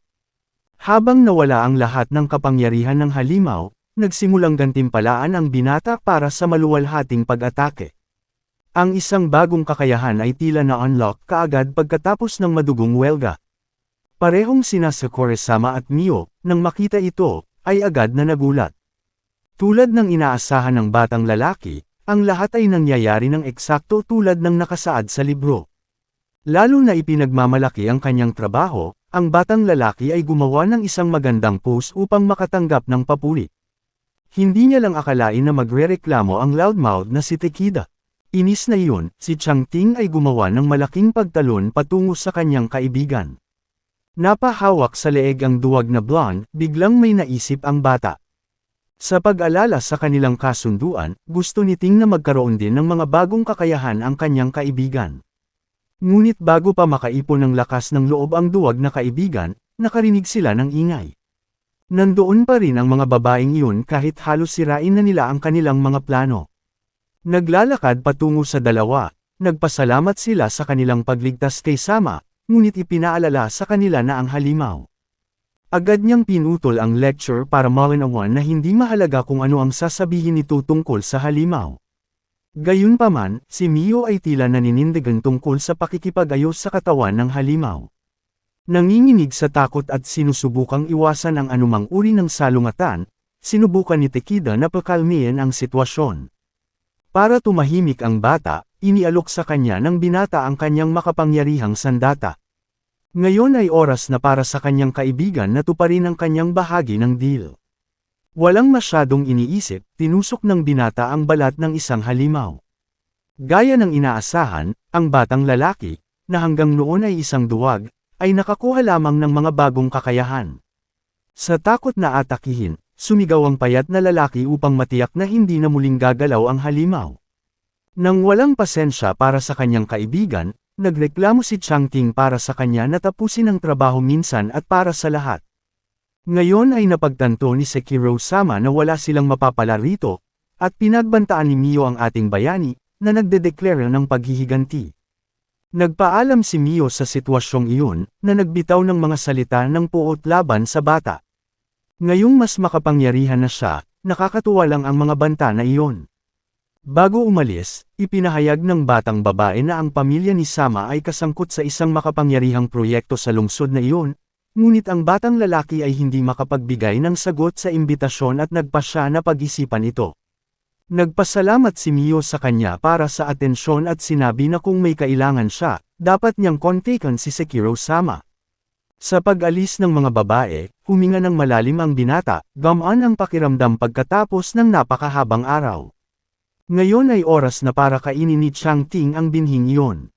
Habang nawala ang lahat ng kapangyarihan ng halimaw, nagsimulang gantimpalaan ang binata para sa maluwalhating pag-atake. Ang isang bagong kakayahan ay tila na-unlock kaagad pagkatapos ng madugong welga. Parehong sina Sakura-sama at Mio, nang makita ito, ay agad na nagulat. Tulad ng inaasahan ng batang lalaki, ang lahat ay nangyayari ng eksakto tulad ng nakasaad sa libro. Lalo na ipinagmamalaki ang kanyang trabaho, ang batang lalaki ay gumawa ng isang magandang pose upang makatanggap ng papuri. Hindi niya lang akalain na magrereklamo ang loudmouth na si Takeda. Inis na iyon, si Chang Ting ay gumawa ng malaking pagtalon patungo sa kanyang kaibigan. Napahawak sa leeg ang duwag na blonde, biglang may naisip ang bata. Sa pag-alala sa kanilang kasunduan, gusto ni Ting na magkaroon din ng mga bagong kakayahan ang kanyang kaibigan. Ngunit bago pa makaipon ng lakas ng loob ang duwag na kaibigan, nakarinig sila ng ingay. Nandoon pa rin ang mga babaeng iyon kahit halos sirain na nila ang kanilang mga plano. Naglalakad patungo sa dalawa, nagpasalamat sila sa kanilang pagligtas kay Sama, ngunit ipinaalala sa kanila na ang halimaw. Agad niyang pinutol ang lecture para malinawan na hindi mahalaga kung ano ang sasabihin nito tungkol sa halimaw. Gayunpaman, si Mio ay tila naninindigan tungkol sa pakikipag-ayos sa katawan ng halimaw. Nanginginig sa takot at sinusubukang iwasan ang anumang uri ng salungatan, sinubukan ni Takeda na pakalmihin ang sitwasyon. Para tumahimik ang bata, inialok sa kanya ng binata ang kanyang makapangyarihang sandata. Ngayon ay oras na para sa kanyang kaibigan na tuparin ang kanyang bahagi ng deal. Walang masyadong iniisip, tinusok ng binata ang balat ng isang halimaw. Gaya ng inaasahan, ang batang lalaki, na hanggang noon ay isang duwag, ay nakakuha lamang ng mga bagong kakayahan. Sa takot na atakihin, sumigaw ang payat na lalaki upang matiyak na hindi na muling gagalaw ang halimaw. Nang walang pasensya para sa kanyang kaibigan, nagreklamo si Chang Ting para sa kanya na tapusin ang trabaho minsan at para sa lahat. Ngayon ay napagtanto ni Sekiro-sama na wala silang mapapala rito, at pinagbantaan ni Mio ang ating bayani, na nagdedeklara ng paghihiganti. Nagpaalam si Mio sa sitwasyong iyon, na nagbitaw ng mga salita ng puot laban sa bata. Ngayong mas makapangyarihan na siya, nakakatuwa lang ang mga banta na iyon. Bago umalis, ipinahayag ng batang babae na ang pamilya ni Sama ay kasangkot sa isang makapangyarihang proyekto sa lungsod na iyon, ngunit ang batang lalaki ay hindi makapagbigay ng sagot sa imbitasyon at nagpasya na pag-isipan ito. Nagpasalamat si Mio sa kanya para sa atensyon at sinabi na kung may kailangan siya, dapat niyang kontakan si Sekiro Sama. Sa pag-alis ng mga babae, huminga ng malalim ang binata, gumaan ang pakiramdam pagkatapos ng napakahabang araw. Ngayon ay oras na para kainin ni Chang Ting ang binhing iyon.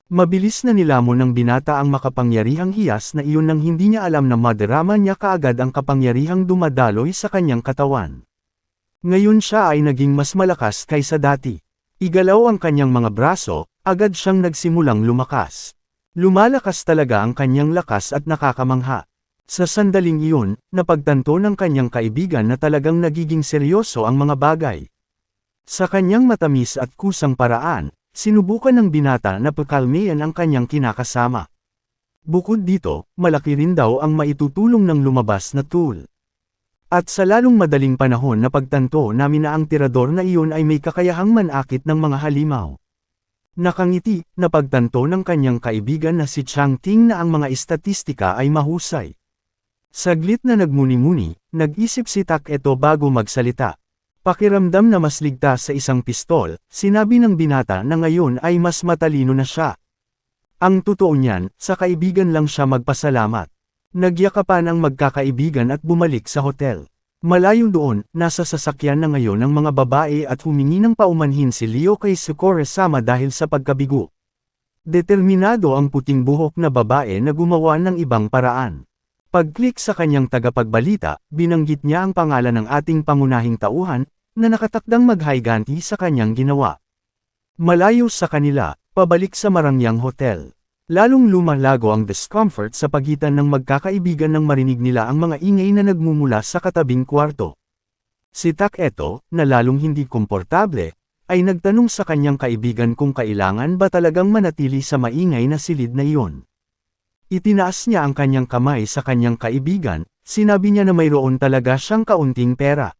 Mabilis na nilamon ng binata ang makapangyarihang hiyas na iyon nang hindi niya alam na madarama niya kaagad ang kapangyarihang dumadaloy sa kanyang katawan. Ngayon siya ay naging mas malakas kaysa dati. Igalaw ang kanyang mga braso, agad siyang nagsimulang lumakas. Lumalakas talaga ang kanyang lakas at nakakamangha. Sa sandaling iyon, napagtanto ng kanyang kaibigan na talagang nagiging seryoso ang mga bagay. Sa kanyang matamis at kusang paraan, sinubukan ng binata na pakalmayan ang kanyang kinakasama. Bukod dito, malaki rin daw ang maitutulong ng lumabas na tool. At sa lalong madaling panahon na pagtanto namin na ang tirador na iyon ay may kakayahang manakit ng mga halimaw. Nakangiti, napagtanto ng kanyang kaibigan na si Chang Ting na ang mga estatistika ay mahusay. Saglit na nagmuni-muni, nag-isip si Taketo bago magsalita. Pakiramdam na mas ligtas sa isang pistol, sinabi ng binata na ngayon ay mas matalino na siya. Ang totoo niyan, sa kaibigan lang siya magpasalamat. Nagyakapan ang magkakaibigan at bumalik sa hotel. Malayo doon, nasa sasakyan na ngayon ng mga babae at humingi ng paumanhin si Leo kay Sekiro Sama dahil sa pagkabigo. Determinado ang puting buhok na babae na gumawa ng ibang paraan. Pag-click sa kanyang tagapagbalita, binanggit niya ang pangalan ng ating pangunahing tauhan, na nakatakdang maghayganti sa kanyang ginawa. Malayo sa kanila, pabalik sa Marangyang Hotel. Lalong lumalago ang discomfort sa pagitan ng magkakaibigan nang marinig nila ang mga ingay na nagmumula sa katabing kwarto. Si Taketo, na lalong hindi komportable, ay nagtanong sa kanyang kaibigan kung kailangan ba talagang manatili sa maingay na silid na iyon. Itinaas niya ang kanyang kamay sa kanyang kaibigan, sinabi niya na mayroon talaga siyang kaunting pera.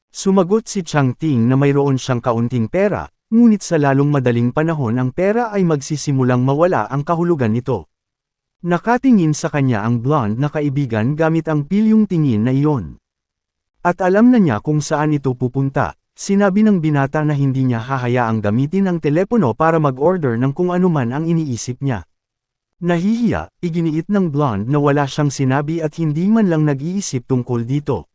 Sumagot si Chang Ting na mayroon siyang kaunting pera, ngunit sa lalong madaling panahon ang pera ay magsisimulang mawala ang kahulugan nito. Nakatingin sa kanya ang blonde na kaibigan gamit ang pilyong tingin na iyon. At alam na niya kung saan ito pupunta, sinabi ng binata na hindi niya hahayaang gamitin ang telepono para mag-order ng kung anuman ang iniisip niya. Nahihiya, iginiit ng blonde na wala siyang sinabi at hindi man lang nag-iisip tungkol dito.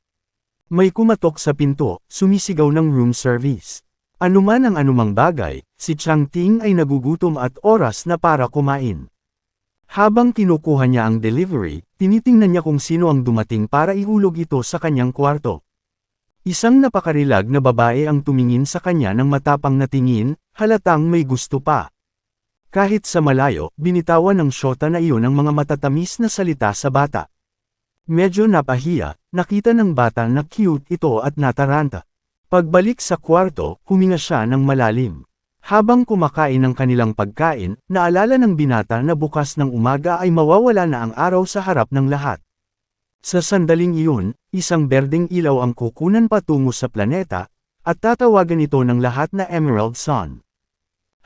May kumatok sa pinto, sumisigaw ng room service. Anuman ang anumang bagay, si Chang Ting ay nagugutom at oras na para kumain. Habang kinukuha niya ang delivery, tinitingnan niya kung sino ang dumating para ihulog ito sa kanyang kwarto. Isang napakarilag na babae ang tumingin sa kanya ng matapang na tingin, halatang may gusto pa. Kahit sa malayo, binitawan ng syota na iyon ang mga matatamis na salita sa bata. Medyo napahiya, nakita ng bata na cute ito at nataranta. Pagbalik sa kwarto, huminga siya ng malalim. Habang kumakain ng kanilang pagkain, naalala ng binata na bukas ng umaga ay mawawala na ang araw sa harap ng lahat. Sa sandaling iyon, isang berdeng ilaw ang kukunan patungo sa planeta, at tatawagan ito ng lahat na Emerald Sun.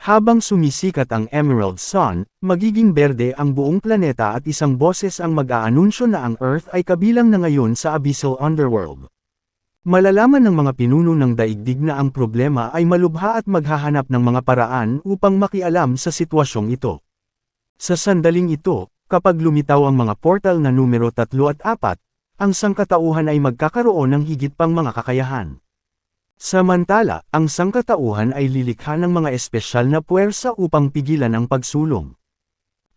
Habang sumisikat ang Emerald Sun, magiging berde ang buong planeta at isang boses ang mag-aanunsyo na ang Earth ay kabilang na ngayon sa Abyssal Underworld. Malalaman ng mga pinuno ng daigdig na ang problema ay malubha at maghahanap ng mga paraan upang makialam sa sitwasyong ito. Sa sandaling ito, kapag lumitaw ang mga portal na numero 3 at 4, ang sangkatauhan ay magkakaroon ng higit pang mga kakayahan. Samantala, ang sangkatauhan ay lilikha ng mga espesyal na puwersa upang pigilan ang pagsulong.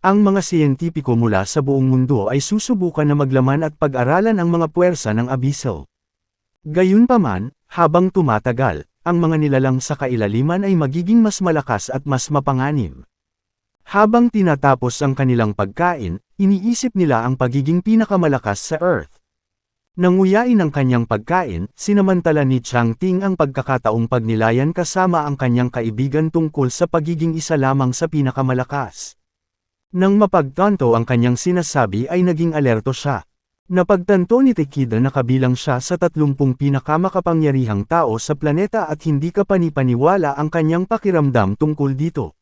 Ang mga siyentipiko mula sa buong mundo ay susubukan na maglaman at pag-aralan ang mga puwersa ng Abyssal. Gayunpaman, habang tumatagal, ang mga nilalang sa kailaliman ay magiging mas malakas at mas mapanganib. Habang tinatapos ang kanilang pagkain, iniisip nila ang pagiging pinakamalakas sa Earth. Nanguyain ang kanyang pagkain, sinamantala ni Chang Ting ang pagkakataong pagnilayan kasama ang kanyang kaibigan tungkol sa pagiging isa lamang sa pinakamalakas. Nang mapagtanto ang kanyang sinasabi ay naging alerto siya. Napagtanto ni Tekida na kabilang siya sa 30 pinakamakapangyarihang tao sa planeta at hindi kapanipaniwala ang kanyang pakiramdam tungkol dito.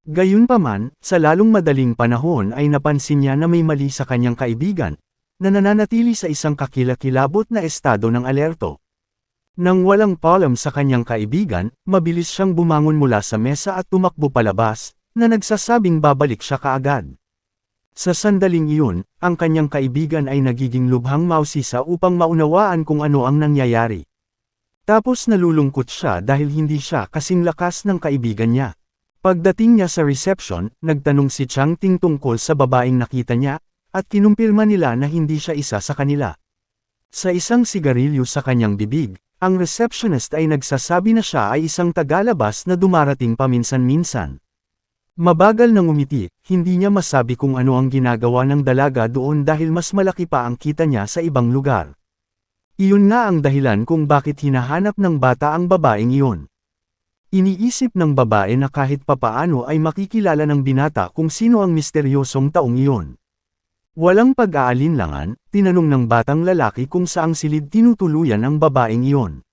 Gayunpaman, sa lalong madaling panahon ay napansin niya na may mali sa kanyang kaibigan, na nananatili sa isang kakilakilabot na estado ng alerto. Nang walang paalam sa kanyang kaibigan, mabilis siyang bumangon mula sa mesa at tumakbo palabas, na nagsasabing babalik siya kaagad. Sa sandaling iyon, ang kanyang kaibigan ay nagiging lubhang mausisa upang maunawaan kung ano ang nangyayari. Tapos nalulungkot siya dahil hindi siya kasing lakas ng kaibigan niya. Pagdating niya sa reception, nagtanong si Chang Ting tungkol sa babaeng nakita niya, at kinumpirma nila na hindi siya isa sa kanila. Sa isang sigarilyo sa kanyang bibig, ang receptionist ay nagsasabi na siya ay isang tagalabas na dumarating paminsan-minsan. Mabagal nang umiti, hindi niya masabi kung ano ang ginagawa ng dalaga doon dahil mas malaki pa ang kita niya sa ibang lugar. Iyon nga ang dahilan kung bakit hinahanap ng bata ang babaeng iyon. Iniisip ng babae na kahit papaano ay makikilala ng binata kung sino ang misteryosong taong iyon. Walang pag-aalinlangan, tinanong ng batang lalaki kung saang silid tinutuluyan ang babaeng iyon.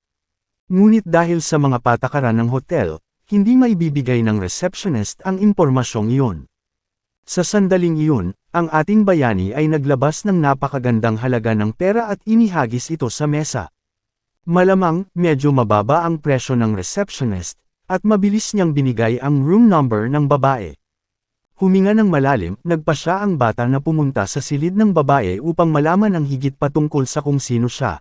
Ngunit dahil sa mga patakaran ng hotel, hindi maibibigay ng receptionist ang impormasyong iyon. Sa sandaling iyon, ang ating bayani ay naglabas ng napakagandang halaga ng pera at inihagis ito sa mesa. Malamang, medyo mababa ang presyo ng receptionist, at mabilis niyang binigay ang room number ng babae. Huminga ng malalim, nagpasya ang bata na pumunta sa silid ng babae upang malaman ang higit patungkol sa kung sino siya.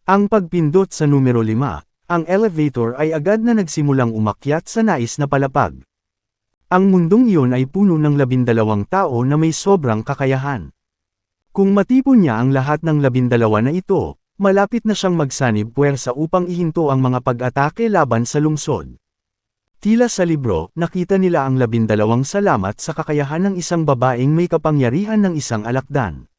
Ang pagpindot sa numero 5, ang elevator ay agad na nagsimulang umakyat sa nais na palapag. Ang mundong iyon ay puno ng 12 tao na may sobrang kakayahan. Kung matipon niya ang lahat ng 12 na ito, malapit na siyang magsanib puwersa upang ihinto ang mga pag-atake laban sa lungsod. Tila sa libro, nakita nila ang 12 salamat sa kakayahan ng isang babaeng may kapangyarihan ng isang alakdan.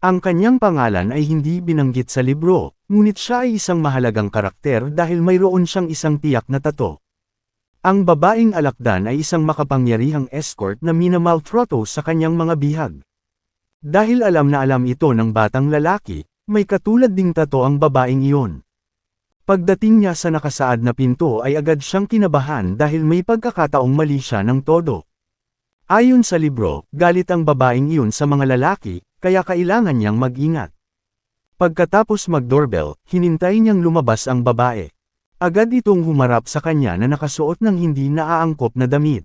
Ang kanyang pangalan ay hindi binanggit sa libro, ngunit siya ay isang mahalagang karakter dahil mayroon siyang isang tiyak na tato. Ang babaeng alakdan ay isang makapangyarihang escort na minamaltrato sa kanyang mga bihag. Dahil alam na alam ito ng batang lalaki, may katulad ding tato ang babaeng iyon. Pagdating niya sa nakasaad na pinto ay agad siyang kinabahan dahil may pagkakataong mali siya ng todo. Ayon sa libro, galit ang babaeng iyon sa mga lalaki, kaya kailangan niyang mag-ingat. Pagkatapos mag-doorbell, hinintay niyang lumabas ang babae. Agad itong humarap sa kanya na nakasuot ng hindi naaangkop na damit.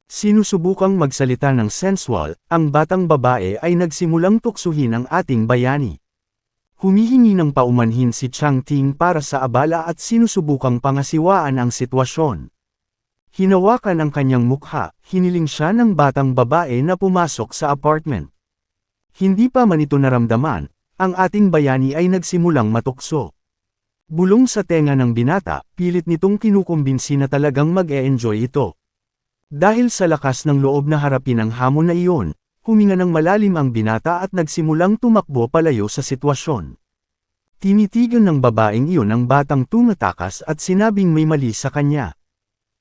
Sinusubukang magsalita ng sensual, ang batang babae ay nagsimulang tuksuhin ang ating bayani. Humihingi ng paumanhin si Chang Ting para sa abala at sinusubukang pangasiwaan ang sitwasyon. Hinawakan ang kanyang mukha, hiniling siya ng batang babae na pumasok sa apartment. Hindi pa man ito naramdaman, ang ating bayani ay nagsimulang matukso. Bulong sa tenga ng binata, pilit nitong kinukumbinsi na talagang mag-e-enjoy ito. Dahil sa lakas ng loob na harapin ang hamon na iyon, huminga ng malalim ang binata at nagsimulang tumakbo palayo sa sitwasyon. Tinitigan ng babaeng iyon ang batang tumatakas at sinabing may mali sa kanya.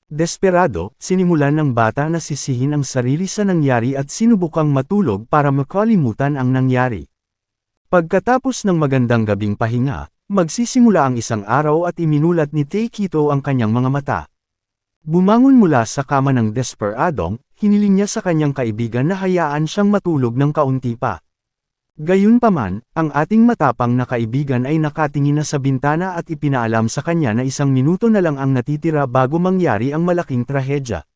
Desperado, sinimulan ng bata na sisihin ang sarili sa nangyari at sinubukang matulog para makalimutan ang nangyari. Pagkatapos ng magandang gabing pahinga, magsisimula ang isang araw at iminulat ni Taekito ang kanyang mga mata. Bumangon mula sa kama ng desperadong, hiniling niya sa kanyang kaibigan na hayaan siyang matulog ng kaunti pa. Gayunpaman, ang ating matapang na kaibigan ay nakatingin na sa bintana at ipinaalam sa kanya na 1 minuto na lang ang natitira bago mangyari ang malaking trahedya.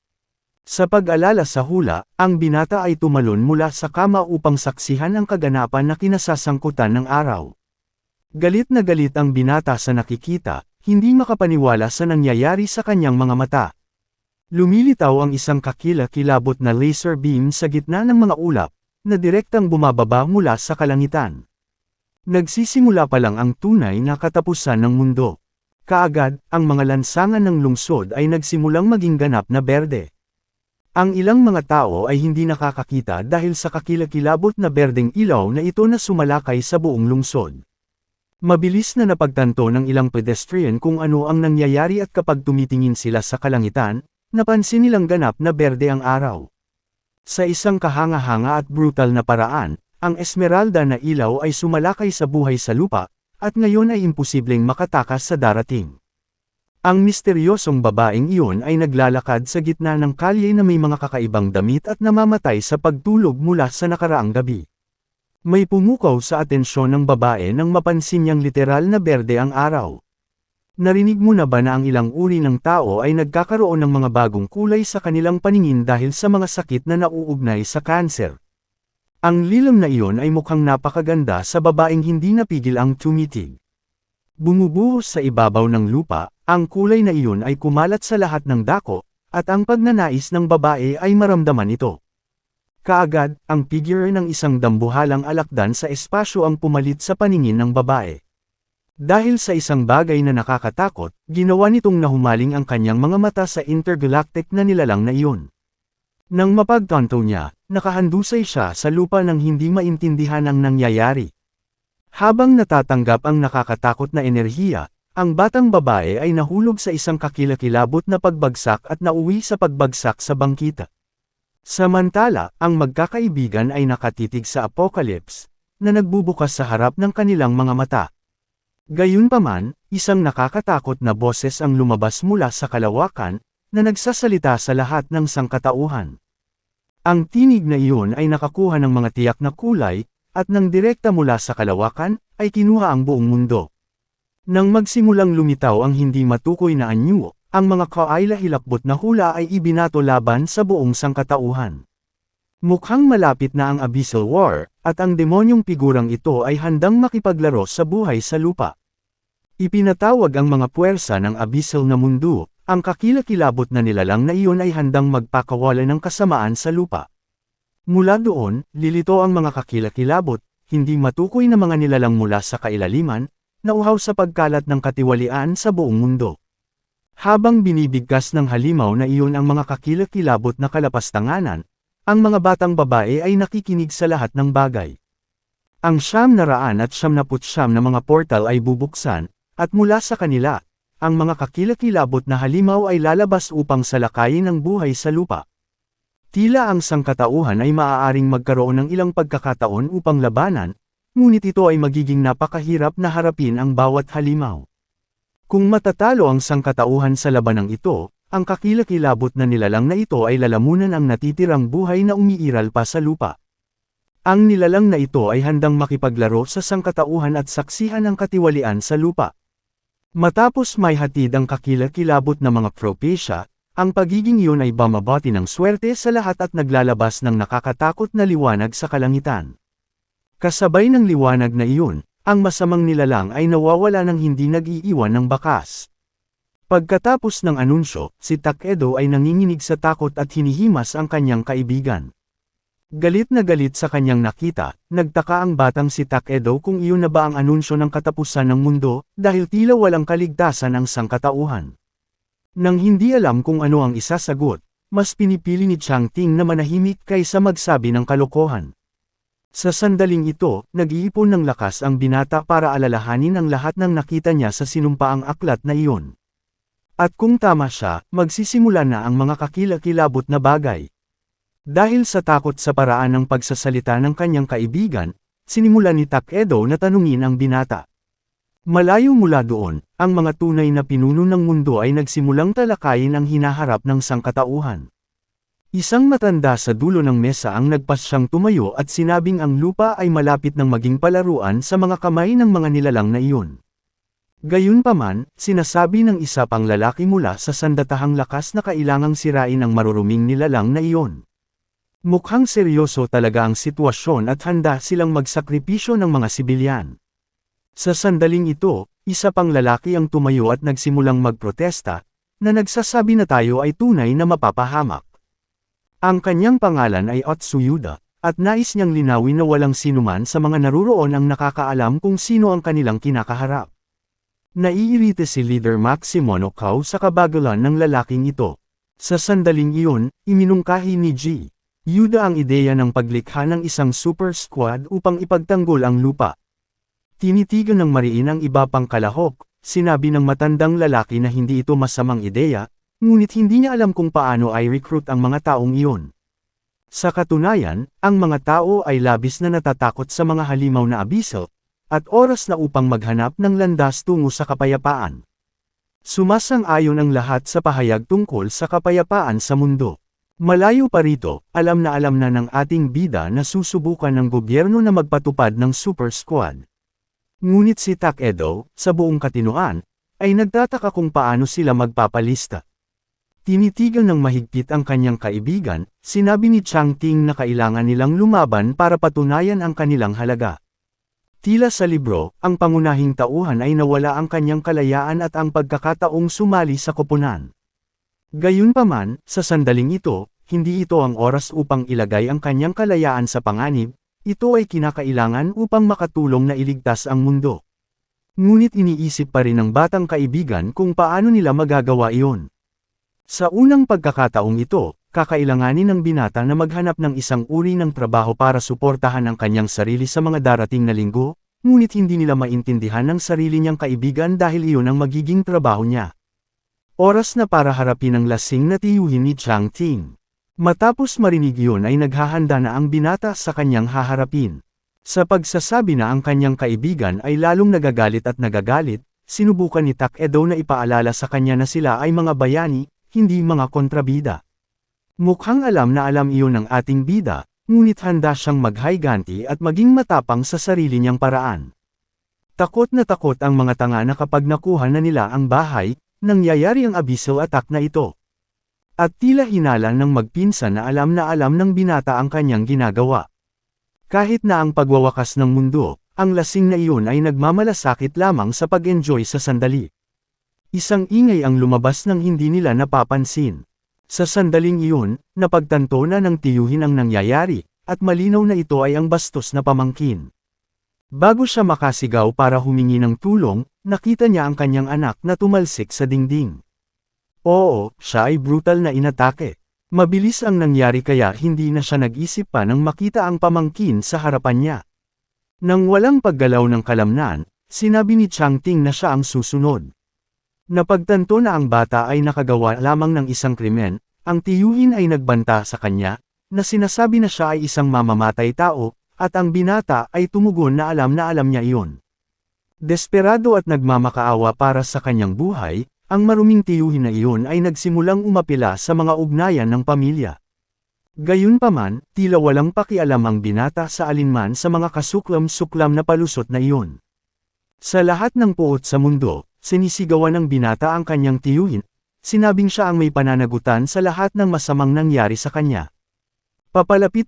Sa pag-alala sa hula, ang binata ay tumalon mula sa kama upang saksihan ang kaganapan na kinasasangkutan ng araw. Galit na galit ang binata sa nakikita, hindi makapaniwala sa nangyayari sa kanyang mga mata. Lumilitaw ang isang kakilakilabot na laser beam sa gitna ng mga ulap, na direktang bumababa mula sa kalangitan. Nagsisimula pa lang ang tunay na katapusan ng mundo. Kaagad, ang mga lansangan ng lungsod ay nagsimulang maging ganap na berde. Ang ilang mga tao ay hindi nakakakita dahil sa kakilakilabot na berdeng ilaw na ito na sumalakay sa buong lungsod. Mabilis na napagtanto ng ilang pedestrian kung ano ang nangyayari at kapag tumitingin sila sa kalangitan, napansin nilang ganap na berde ang araw. Sa isang kahanga-hanga at brutal na paraan, ang esmeralda na ilaw ay sumalakay sa buhay sa lupa, at ngayon ay imposibleng makatakas sa darating. Ang misteryosong babaeng iyon ay naglalakad sa gitna ng kalye na may mga kakaibang damit at namamatay sa pagtulog mula sa nakaraang gabi. May pumukaw sa atensyon ng babae nang mapansin niyang literal na berde ang araw. Narinig mo na ba na ang ilang uri ng tao ay nagkakaroon ng mga bagong kulay sa kanilang paningin dahil sa mga sakit na nauugnay sa kanser? Ang lilam na iyon ay mukhang napakaganda sa babaeng hindi napigil ang tumitig. Bumubuhos sa ibabaw ng lupa, ang kulay na iyon ay kumalat sa lahat ng dako, at ang pagnanais ng babae ay maramdaman ito. Kaagad, ang figure ng isang dambuhalang alakdan sa espasyo ang pumalit sa paningin ng babae. Dahil sa isang bagay na nakakatakot, ginawa nitong nahumaling ang kanyang mga mata sa intergalactic na nilalang na iyon. Nang mapagtanto niya, nakahandusay siya sa lupa nang hindi maintindihan ang nangyayari. Habang natatanggap ang nakakatakot na enerhiya, ang batang babae ay nahulog sa isang kakilakilabot na pagbagsak at nauwi sa pagbagsak sa bangkita. Samantala, ang magkakaibigan ay nakatitig sa apocalypse, na nagbubukas sa harap ng kanilang mga mata. Gayunpaman, isang nakakatakot na boses ang lumabas mula sa kalawakan, na nagsasalita sa lahat ng sangkatauhan. Ang tinig na iyon ay nakakuha ng mga tiyak na kulay, at nang direkta mula sa kalawakan, ay kinuha ang buong mundo. Nang magsimulang lumitaw ang hindi matukoy na anyo, ang mga kaila-hilakbot na hula ay ibinato laban sa buong sangkatauhan. Mukhang malapit na ang Abyssal War, at ang demonyong figurang ito ay handang makipaglaro sa buhay sa lupa. Ipinatawag ang mga puwersa ng Abyssal na mundo, ang kakilakilabot na nilalang na iyon ay handang magpakawala ng kasamaan sa lupa. Mula doon, lilito ang mga kakilakilabot, hindi matukoy na mga nilalang mula sa kailaliman, na uhaw sa pagkalat ng katiwalian sa buong mundo. Habang binibigkas ng halimaw na iyon ang mga kakilakilabot na kalapastanganan, ang mga batang babae ay nakikinig sa lahat ng bagay. Ang 999 na mga portal ay bubuksan, at mula sa kanila, ang mga kakilakilabot na halimaw ay lalabas upang salakayin ang buhay sa lupa. Tila ang sangkatauhan ay maaaring magkaroon ng ilang pagkakataon upang labanan, ngunit ito ay magiging napakahirap na harapin ang bawat halimaw. Kung matatalo ang sangkatauhan sa labanang ito, ang kakilakilabot na nilalang na ito ay lalamunan ang natitirang buhay na umiiral pa sa lupa. Ang nilalang na ito ay handang makipaglaro sa sangkatauhan at saksihan ang katiwalian sa lupa. Matapos may hatid ang kakilakilabot na mga propesya, ang pagiging iyon ay bumabati ng swerte sa lahat at naglalabas ng nakakatakot na liwanag sa kalangitan. Kasabay ng liwanag na iyon, ang masamang nilalang ay nawawala ng hindi nag-iiwan ng bakas. Pagkatapos ng anunsyo, si Takedo ay nanginginig sa takot at hinihimas ang kanyang kaibigan. Galit na galit sa kanyang nakita, nagtaka ang batang si Takedo kung iyon na ba ang anunsyo ng katapusan ng mundo, dahil tila walang kaligtasan ang sangkatauhan. Nang hindi alam kung ano ang isasagot, mas pinipili ni Changting na manahimik kaysa magsabi ng kalokohan. Sa sandaling ito, nag-iipon ng lakas ang binata para alalahanin ang lahat ng nakita niya sa sinumpaang aklat na iyon. At kung tama siya, magsisimula na ang mga kakilakilabot na bagay. Dahil sa takot sa paraan ng pagsasalita ng kanyang kaibigan, sinimula ni Takedo na tanungin ang binata. Malayo mula doon, ang mga tunay na pinuno ng mundo ay nagsimulang talakayin ang hinaharap ng sangkatauhan. Isang matanda sa dulo ng mesa ang nagpasyang tumayo at sinabing ang lupa ay malapit ng maging palaruan sa mga kamay ng mga nilalang na iyon. Gayunpaman, sinasabi ng isa pang lalaki mula sa sandatahang lakas na kailangang sirain ang maruruming nilalang na iyon. Mukhang seryoso talaga ang sitwasyon at handa silang magsakripisyo ng mga sibilyan. Sa sandaling ito, isa pang lalaki ang tumayo at nagsimulang magprotesta, na nagsasabi na tayo ay tunay na mapapahamak. Ang kanyang pangalan ay Otsuyuda, at nais niyang linawin na walang sinuman sa mga naruroon ang nakakaalam kung sino ang kanilang kinakaharap. Naiirite si Leader Maximo Nokao sa kabagalan ng lalaking ito. Sa sandaling iyon, iminungkahi ni G. Yuda ang ideya ng paglikha ng isang super squad upang ipagtanggol ang lupa. Tinitigan ng mariin ang iba pang kalahok, sinabi ng matandang lalaki na hindi ito masamang ideya, ngunit hindi niya alam kung paano ay recruit ang mga taong iyon. Sa katunayan, ang mga tao ay labis na natatakot sa mga halimaw na abiso, at oras na upang maghanap ng landas tungo sa kapayapaan. Sumasang-ayon ang lahat sa pahayag tungkol sa kapayapaan sa mundo. Malayo pa rito, alam na ng ating bida na susubukan ng gobyerno na magpatupad ng Super Squad. Ngunit si Takeda, sa buong katinoan, ay nagtataka kung paano sila magpapalista. Tinitigan ng mahigpit ang kanyang kaibigan, sinabi ni Chang Ting na kailangan nilang lumaban para patunayan ang kanilang halaga. Tila sa libro, ang pangunahing tauhan ay nawala ang kanyang kalayaan at ang pagkakataong sumali sa koponan. Gayunpaman, sa sandaling ito, hindi ito ang oras upang ilagay ang kanyang kalayaan sa panganib, ito ay kinakailangan upang makatulong na iligtas ang mundo. Ngunit iniisip pa rin ng batang kaibigan kung paano nila magagawa iyon. Sa unang pagkakataong ito, kakailanganin ng binata na maghanap ng isang uri ng trabaho para suportahan ang kanyang sarili sa mga darating na linggo, ngunit hindi nila maintindihan ng sarili niyang kaibigan dahil iyon ang magiging trabaho niya. Oras na para harapin ang lasing na tiyuhin ni Chang Ting. Matapos marinig iyon ay naghahanda na ang binata sa kanyang haharapin. Sa pagsasabi na ang kanyang kaibigan ay lalong nagagalit, sinubukan ni Takeda na ipaalala sa kanya na sila ay mga bayani, hindi mga kontrabida. Mukhang alam na alam iyon ng ating bida, ngunit handa siyang maghayganti at maging matapang sa sarili niyang paraan. Takot na takot ang mga tanga na kapag nakuha na nila ang bahay, nangyayari ang abyssal attack na ito. At tila hinala ng magpinsan na alam ng binata ang kanyang ginagawa. Kahit na ang pagwawakas ng mundo, ang lasing na iyon ay nagmamalasakit lamang sa pag-enjoy sa sandali. Isang ingay ang lumabas nang hindi nila napapansin. Sa sandaling iyon, napagtanto na ng tiyuhin ang nangyayari, at malinaw na ito ay ang bastos na pamangkin. Bago siya makasigaw para humingi ng tulong, nakita niya ang kanyang anak na tumalsik sa dingding. Oo, siya ay brutal na inatake. Mabilis ang nangyari kaya hindi na siya nag-isip pa nang makita ang pamangkin sa harapan niya. Nang walang paggalaw ng kalamnan, sinabi ni Chang Ting na siya ang susunod. Napagtanto na ang bata ay nakagawa lamang ng isang krimen, ang tiyuhin ay nagbanta sa kanya, na sinasabi na siya ay isang mamamatay tao, at ang binata ay tumugon na alam niya iyon. Desperado at nagmamakaawa para sa kanyang buhay, ang maruming tiyuhin na iyon ay nagsimulang umapila sa mga ugnayan ng pamilya. Gayunpaman, tila walang pakialam ang binata sa alinman sa mga kasuklam-suklam na palusot na iyon. Sa lahat ng puot sa mundo, sinisigawan ng binata ang kanyang tiyuhin, sinabing siya ang may pananagutan sa lahat ng masamang nangyari sa kanya. Papalapit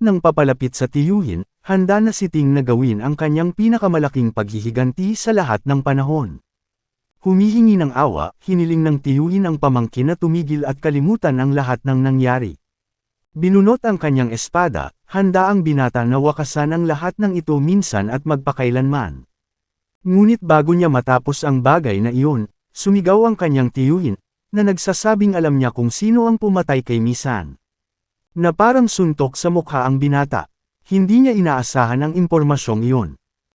sa tiyuhin, handa na si Ting na gawin ang kanyang pinakamalaking paghihiganti sa lahat ng panahon. Humihingi ng awa, hiniling ng tiyuhin ang pamangkin na tumigil at kalimutan ang lahat ng nangyari. Binunot ang kanyang espada, handa ang binata na wakasan ang lahat ng ito minsan at magpakailanman. Ngunit bago niya matapos ang bagay na iyon, sumigaw ang kanyang tiyuhin, na nagsasabing alam niya kung sino ang pumatay kay Misan. Na parang suntok sa mukha ang binata. Hindi niya inaasahan ang impormasyong iyon.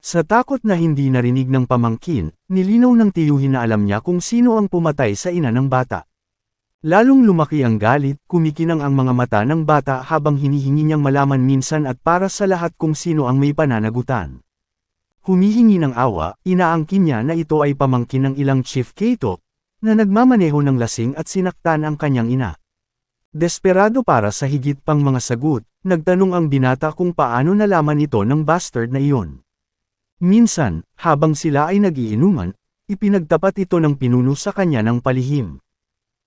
Sa takot na hindi narinig ng pamangkin, nilinaw ng tiyuhin na alam niya kung sino ang pumatay sa ina ng bata. Lalong lumaki ang galit, kumikinang ang mga mata ng bata habang hinihingi niyang malaman minsan at para sa lahat kung sino ang may pananagutan. Humihingi ng awa, inaangkin niya na ito ay pamangkin ng ilang Chief Kato, na nagmamaneho ng lasing at sinaktan ang kanyang ina. Desperado para sa higit pang mga sagot, nagtanong ang binata kung paano nalaman ito ng bastard na iyon. Minsan, habang sila ay nagiinuman, ipinagtapat ito ng pinuno sa kanya ng palihim.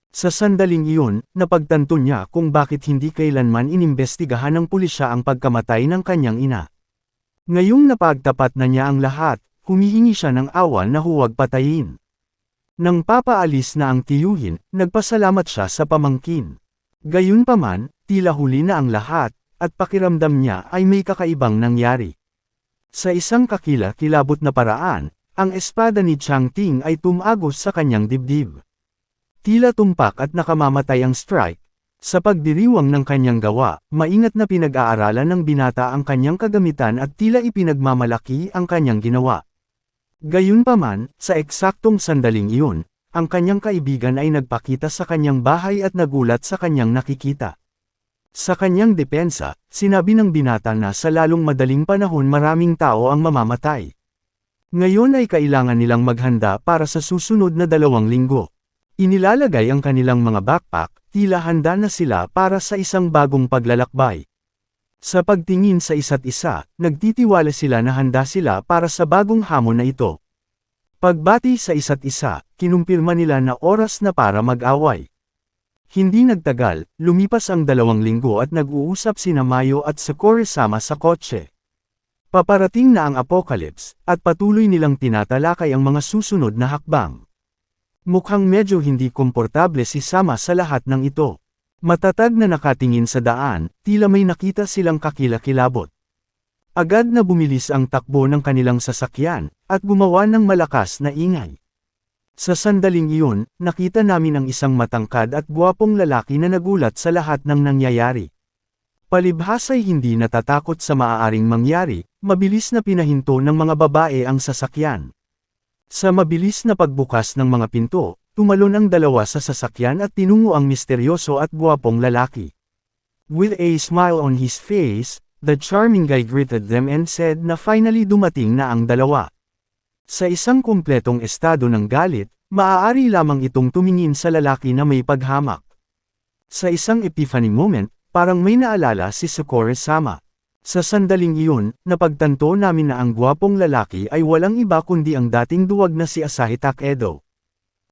Sa sandaling iyon, napagtanto niya kung bakit hindi kailanman inimbestigahan ng pulisya ang pagkamatay ng kanyang ina. Ngayong napagtapat na niya ang lahat, humihingi siya ng awa na huwag patayin. Nang papaalis na ang tiyuhin, nagpasalamat siya sa pamangkin. Gayunpaman, tila huli na ang lahat, at pakiramdam niya ay may kakaibang nangyari. Sa isang kakilabot na paraan, ang espada ni Chang Ting ay tumagos sa kanyang dibdib. Tila tumpak at nakamamatay ang strike. Sa pagdiriwang ng kanyang gawa, maingat na pinag-aaralan ng binata ang kanyang kagamitan at tila ipinagmamalaki ang kanyang ginawa. Gayunpaman, sa eksaktong sandaling iyon, ang kanyang kaibigan ay nagpakita sa kanyang bahay at nagulat sa kanyang nakikita. Sa kanyang depensa, sinabi ng binata na sa lalong madaling panahon maraming tao ang mamamatay. Ngayon ay kailangan nilang maghanda para sa susunod na 2 linggo. Inilalagay ang kanilang mga backpack, tila handa na sila para sa isang bagong paglalakbay. Sa pagtingin sa isa't isa, nagtitiwala sila na handa sila para sa bagong hamon na ito. Pagbati sa isa't isa, kinumpirma nila na oras na para mag-away. Hindi nagtagal, lumipas ang 2 linggo at nag-uusap sina Mayo at Sakura sama sa kotse. Paparating na ang apocalypse, at patuloy nilang tinatalakay ang mga susunod na hakbang. Mukhang medyo hindi komportable si Sama sa lahat ng ito. Matatag na nakatingin sa daan, tila may nakita silang kakilakilabot. Agad na bumilis ang takbo ng kanilang sasakyan, at gumawa ng malakas na ingay. Sa sandaling iyon, nakita namin ang isang matangkad at gwapong lalaki na nagulat sa lahat ng nangyayari. Palibhasa'y hindi natatakot sa maaaring mangyari, mabilis na pinahinto ng mga babae ang sasakyan. Sa mabilis na pagbukas ng mga pinto, tumalon ang 2 sa sasakyan at tinungo ang misteryoso at gwapong lalaki. With a smile on his face, the charming guy greeted them and said na finally dumating na ang 2. Sa isang kumpletong estado ng galit, maaari lamang itong tumingin sa lalaki na may paghamak. Sa isang epiphany moment, parang may naalala si Sakura Sama. Sa sandaling iyon, napagtanto namin na ang gwapong lalaki ay walang iba kundi ang dating duwag na si Asahi Takedo.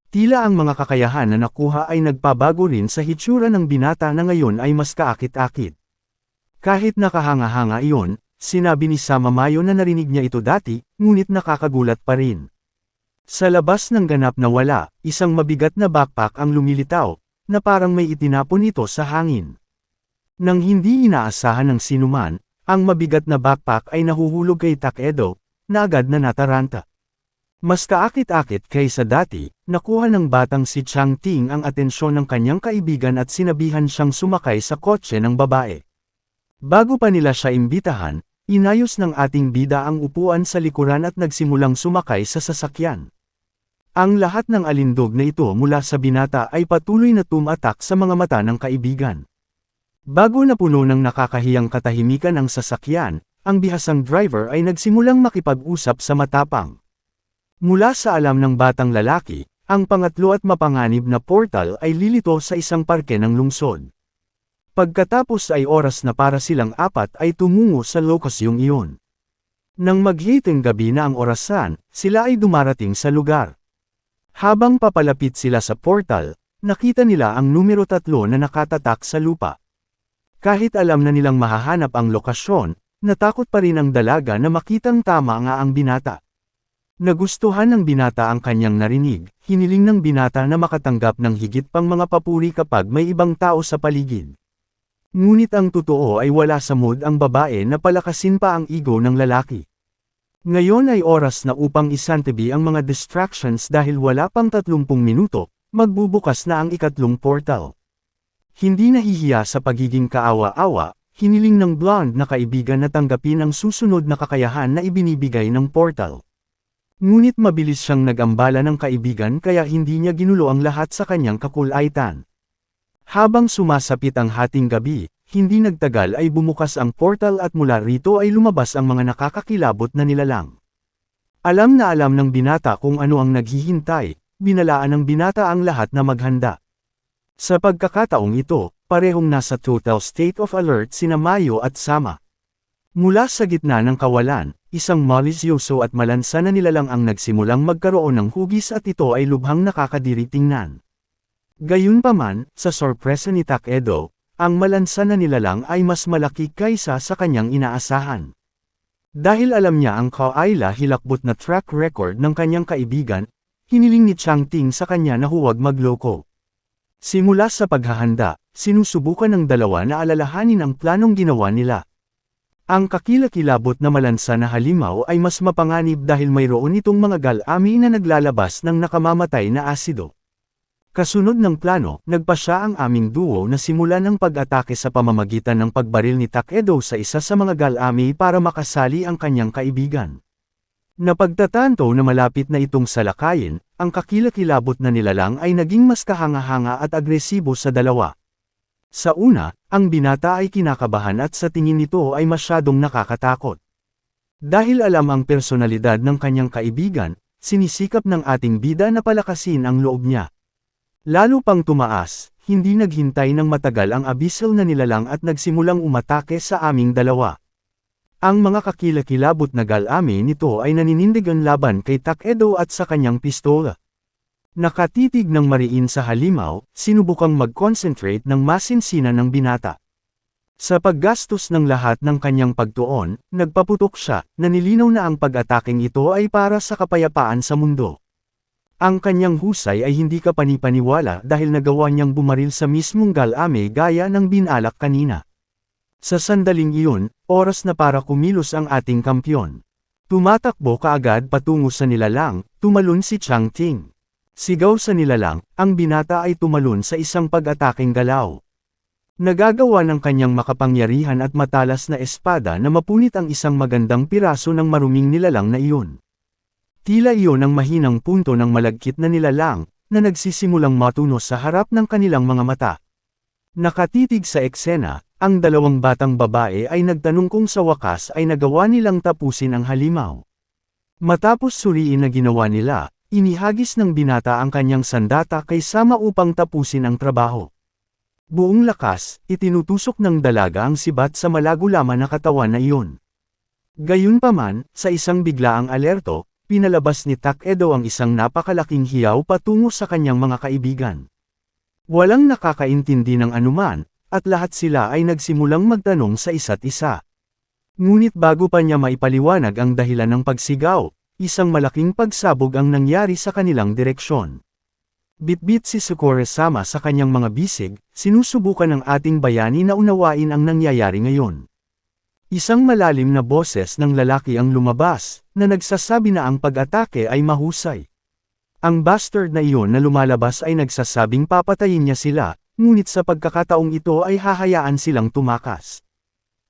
Tila ang mga kakayahan na nakuha ay nagpabago rin sa hitsura ng binata na ngayon ay mas kaakit-akit. Kahit nakahanga-hanga iyon, sinabi ni Sama Mayo na narinig niya ito dati, ngunit nakakagulat pa rin. Sa labas ng ganap na wala, isang mabigat na backpack ang lumilitaw, na parang may itinapon ito sa hangin. Nang hindi inaasahan ng sinuman, ang mabigat na backpack ay nahuhulog kay Takedo, na agad na nataranta. Mas kaakit-akit kaysa dati, nakuha ng batang si Chang Ting ang atensyon ng kanyang kaibigan at sinabihan siyang sumakay sa kotse ng babae. Bago pa nila siya imbitahan, inayos ng ating bida ang upuan sa likuran at nagsimulang sumakay sa sasakyan. Ang lahat ng alindog na ito mula sa binata ay patuloy na tumatak sa mga mata ng kaibigan. Bago na puno ng nakakahiyang katahimikan ang sasakyan, ang bihasang driver ay nagsimulang makipag-usap sa matapang. Mula sa alam ng batang lalaki, ang pangatlo at mapanganib na portal ay lilito sa isang parke ng lungsod. Pagkatapos ay oras na para silang apat ay tumungo sa lokasyong iyon. Nang maghiting gabi na ang orasan, sila ay dumarating sa lugar. Habang papalapit sila sa portal, nakita nila ang numero 3 na nakatatak sa lupa. Kahit alam na nilang mahahanap ang lokasyon, natakot pa rin ang dalaga na makitang tama nga ang binata. Nagustuhan ng binata ang kanyang narinig, hiniling ng binata na makatanggap ng higit pang mga papuri kapag may ibang tao sa paligid. Ngunit ang totoo ay wala sa mood ang babae na palakasin pa ang ego ng lalaki. Ngayon ay oras na upang isantabi ang mga distractions dahil wala pang 30 minuto, magbubukas na ang ikatlong portal. Hindi nahihiya sa pagiging kaawa-awa, hiniling ng blonde na kaibigan na tanggapin ang susunod na kakayahan na ibinibigay ng portal. Ngunit mabilis siyang nag-ambala ng kaibigan kaya hindi niya ginulo ang lahat sa kanyang kakulaitan. Habang sumasapit ang hating gabi, hindi nagtagal ay bumukas ang portal at mula rito ay lumabas ang mga nakakakilabot na nilalang. Alam na alam ng binata kung ano ang naghihintay, binalaan ng binata ang lahat na maghanda. Sa pagkakataong ito, parehong nasa total state of alert sina Mayo at Sama. Mula sa gitna ng kawalan, isang malisyoso at malansa na nilalang ang nagsimulang magkaroon ng hugis at ito ay lubhang nakakadiri tingnan. Gayunpaman, sa sorpresa ni Takedo, ang malansa na nilalang ay mas malaki kaysa sa kanyang inaasahan. Dahil alam niya ang kawaila hilakbot na track record ng kanyang kaibigan, hiniling ni Chang Ting sa kanya na huwag magloko. Simula sa paghahanda, sinusubukan ng dalawa na alalahanin ang planong ginawa nila. Ang kakilakilabot na malansa na halimaw ay mas mapanganib dahil mayroon itong mga galami na naglalabas ng nakamamatay na asido. Kasunod ng plano, nagpa siya ang aming duo na simulan ng pag-atake sa pamamagitan ng pagbaril ni Takedo sa isa sa mga galami para makasali ang kanyang kaibigan. Napagtatanto na malapit na itong salakayin, ang kakilakilabot na nilalang ay naging mas kahanga-hanga at agresibo sa dalawa. Sa una, ang binata ay kinakabahan at sa tingin nito ay masyadong nakakatakot. Dahil alam ang personalidad ng kanyang kaibigan, sinisikap ng ating bida na palakasin ang loob niya. Lalo pang tumaas, hindi naghintay ng matagal ang abyssal na nilalang at nagsimulang umatake sa aming dalawa. Ang mga kakilakilabot na galame nito ay naninindigan laban kay Takedo at sa kanyang pistola. Nakatitig ng mariin sa halimaw, sinubukang mag-concentrate ng masinsinan ng binata. Sa paggastos ng lahat ng kanyang pagtuon, nagpaputok siya, na nilinaw na ang pag-ataking ito ay para sa kapayapaan sa mundo. Ang kanyang husay ay hindi kapanipaniwala dahil nagawa niyang bumaril sa mismong galame gaya ng binalak kanina. Sa sandaling iyon, oras na para kumilos ang ating kampyon. Tumatakbo kaagad patungo sa nilalang, tumalon si Chang Ting. Sigaw sa nilalang, ang binata ay tumalon sa isang pag-ataking galaw. Nagagawa ng kanyang makapangyarihan at matalas na espada na mapunit ang isang magandang piraso ng maruming nilalang na iyon. Tila iyon ang mahinang punto ng malagkit na nilalang, na nagsisimulang matunos sa harap ng kanilang mga mata. Nakatitig sa eksena, ang dalawang batang babae ay nagtanong kung sa wakas ay nagawa nilang tapusin ang halimaw. Matapos suriin na ginawa nila, inihagis ng binata ang kanyang sandata kay Sama upang tapusin ang trabaho. Buong lakas, itinutusok ng dalaga ang sibat sa malago-laman na katawan na iyon. Gayunpaman, sa isang biglaang alerto, pinalabas ni Takedo ang isang napakalaking hiyaw patungo sa kanyang mga kaibigan. Walang nakakaintindi ng anuman, at lahat sila ay nagsimulang magtanong sa isa't isa. Ngunit bago pa niya maipaliwanag ang dahilan ng pagsigaw, isang malaking pagsabog ang nangyari sa kanilang direksyon. Bitbit si Sukore-sama sa kanyang mga bisig, sinusubukan ng ating bayani na unawain ang nangyayari ngayon. Isang malalim na boses ng lalaki ang lumabas, na nagsasabi na ang pag-atake ay mahusay. Ang bastard na iyon na lumalabas ay nagsasabing papatayin niya sila, ngunit sa pagkakataong ito ay hahayaan silang tumakas.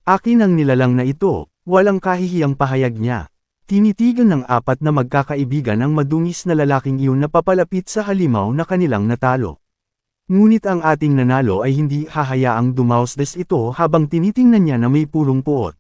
Akin ang nilalang na ito, walang kahihiyang pahayag niya. Tinitigan ng apat na magkakaibigan ang madungis na lalaking iyon na papalapit sa halimaw na kanilang natalo. Ngunit ang ating nanalo ay hindi hahayaang dumausdes ito habang tinitingnan niya na may purong puot.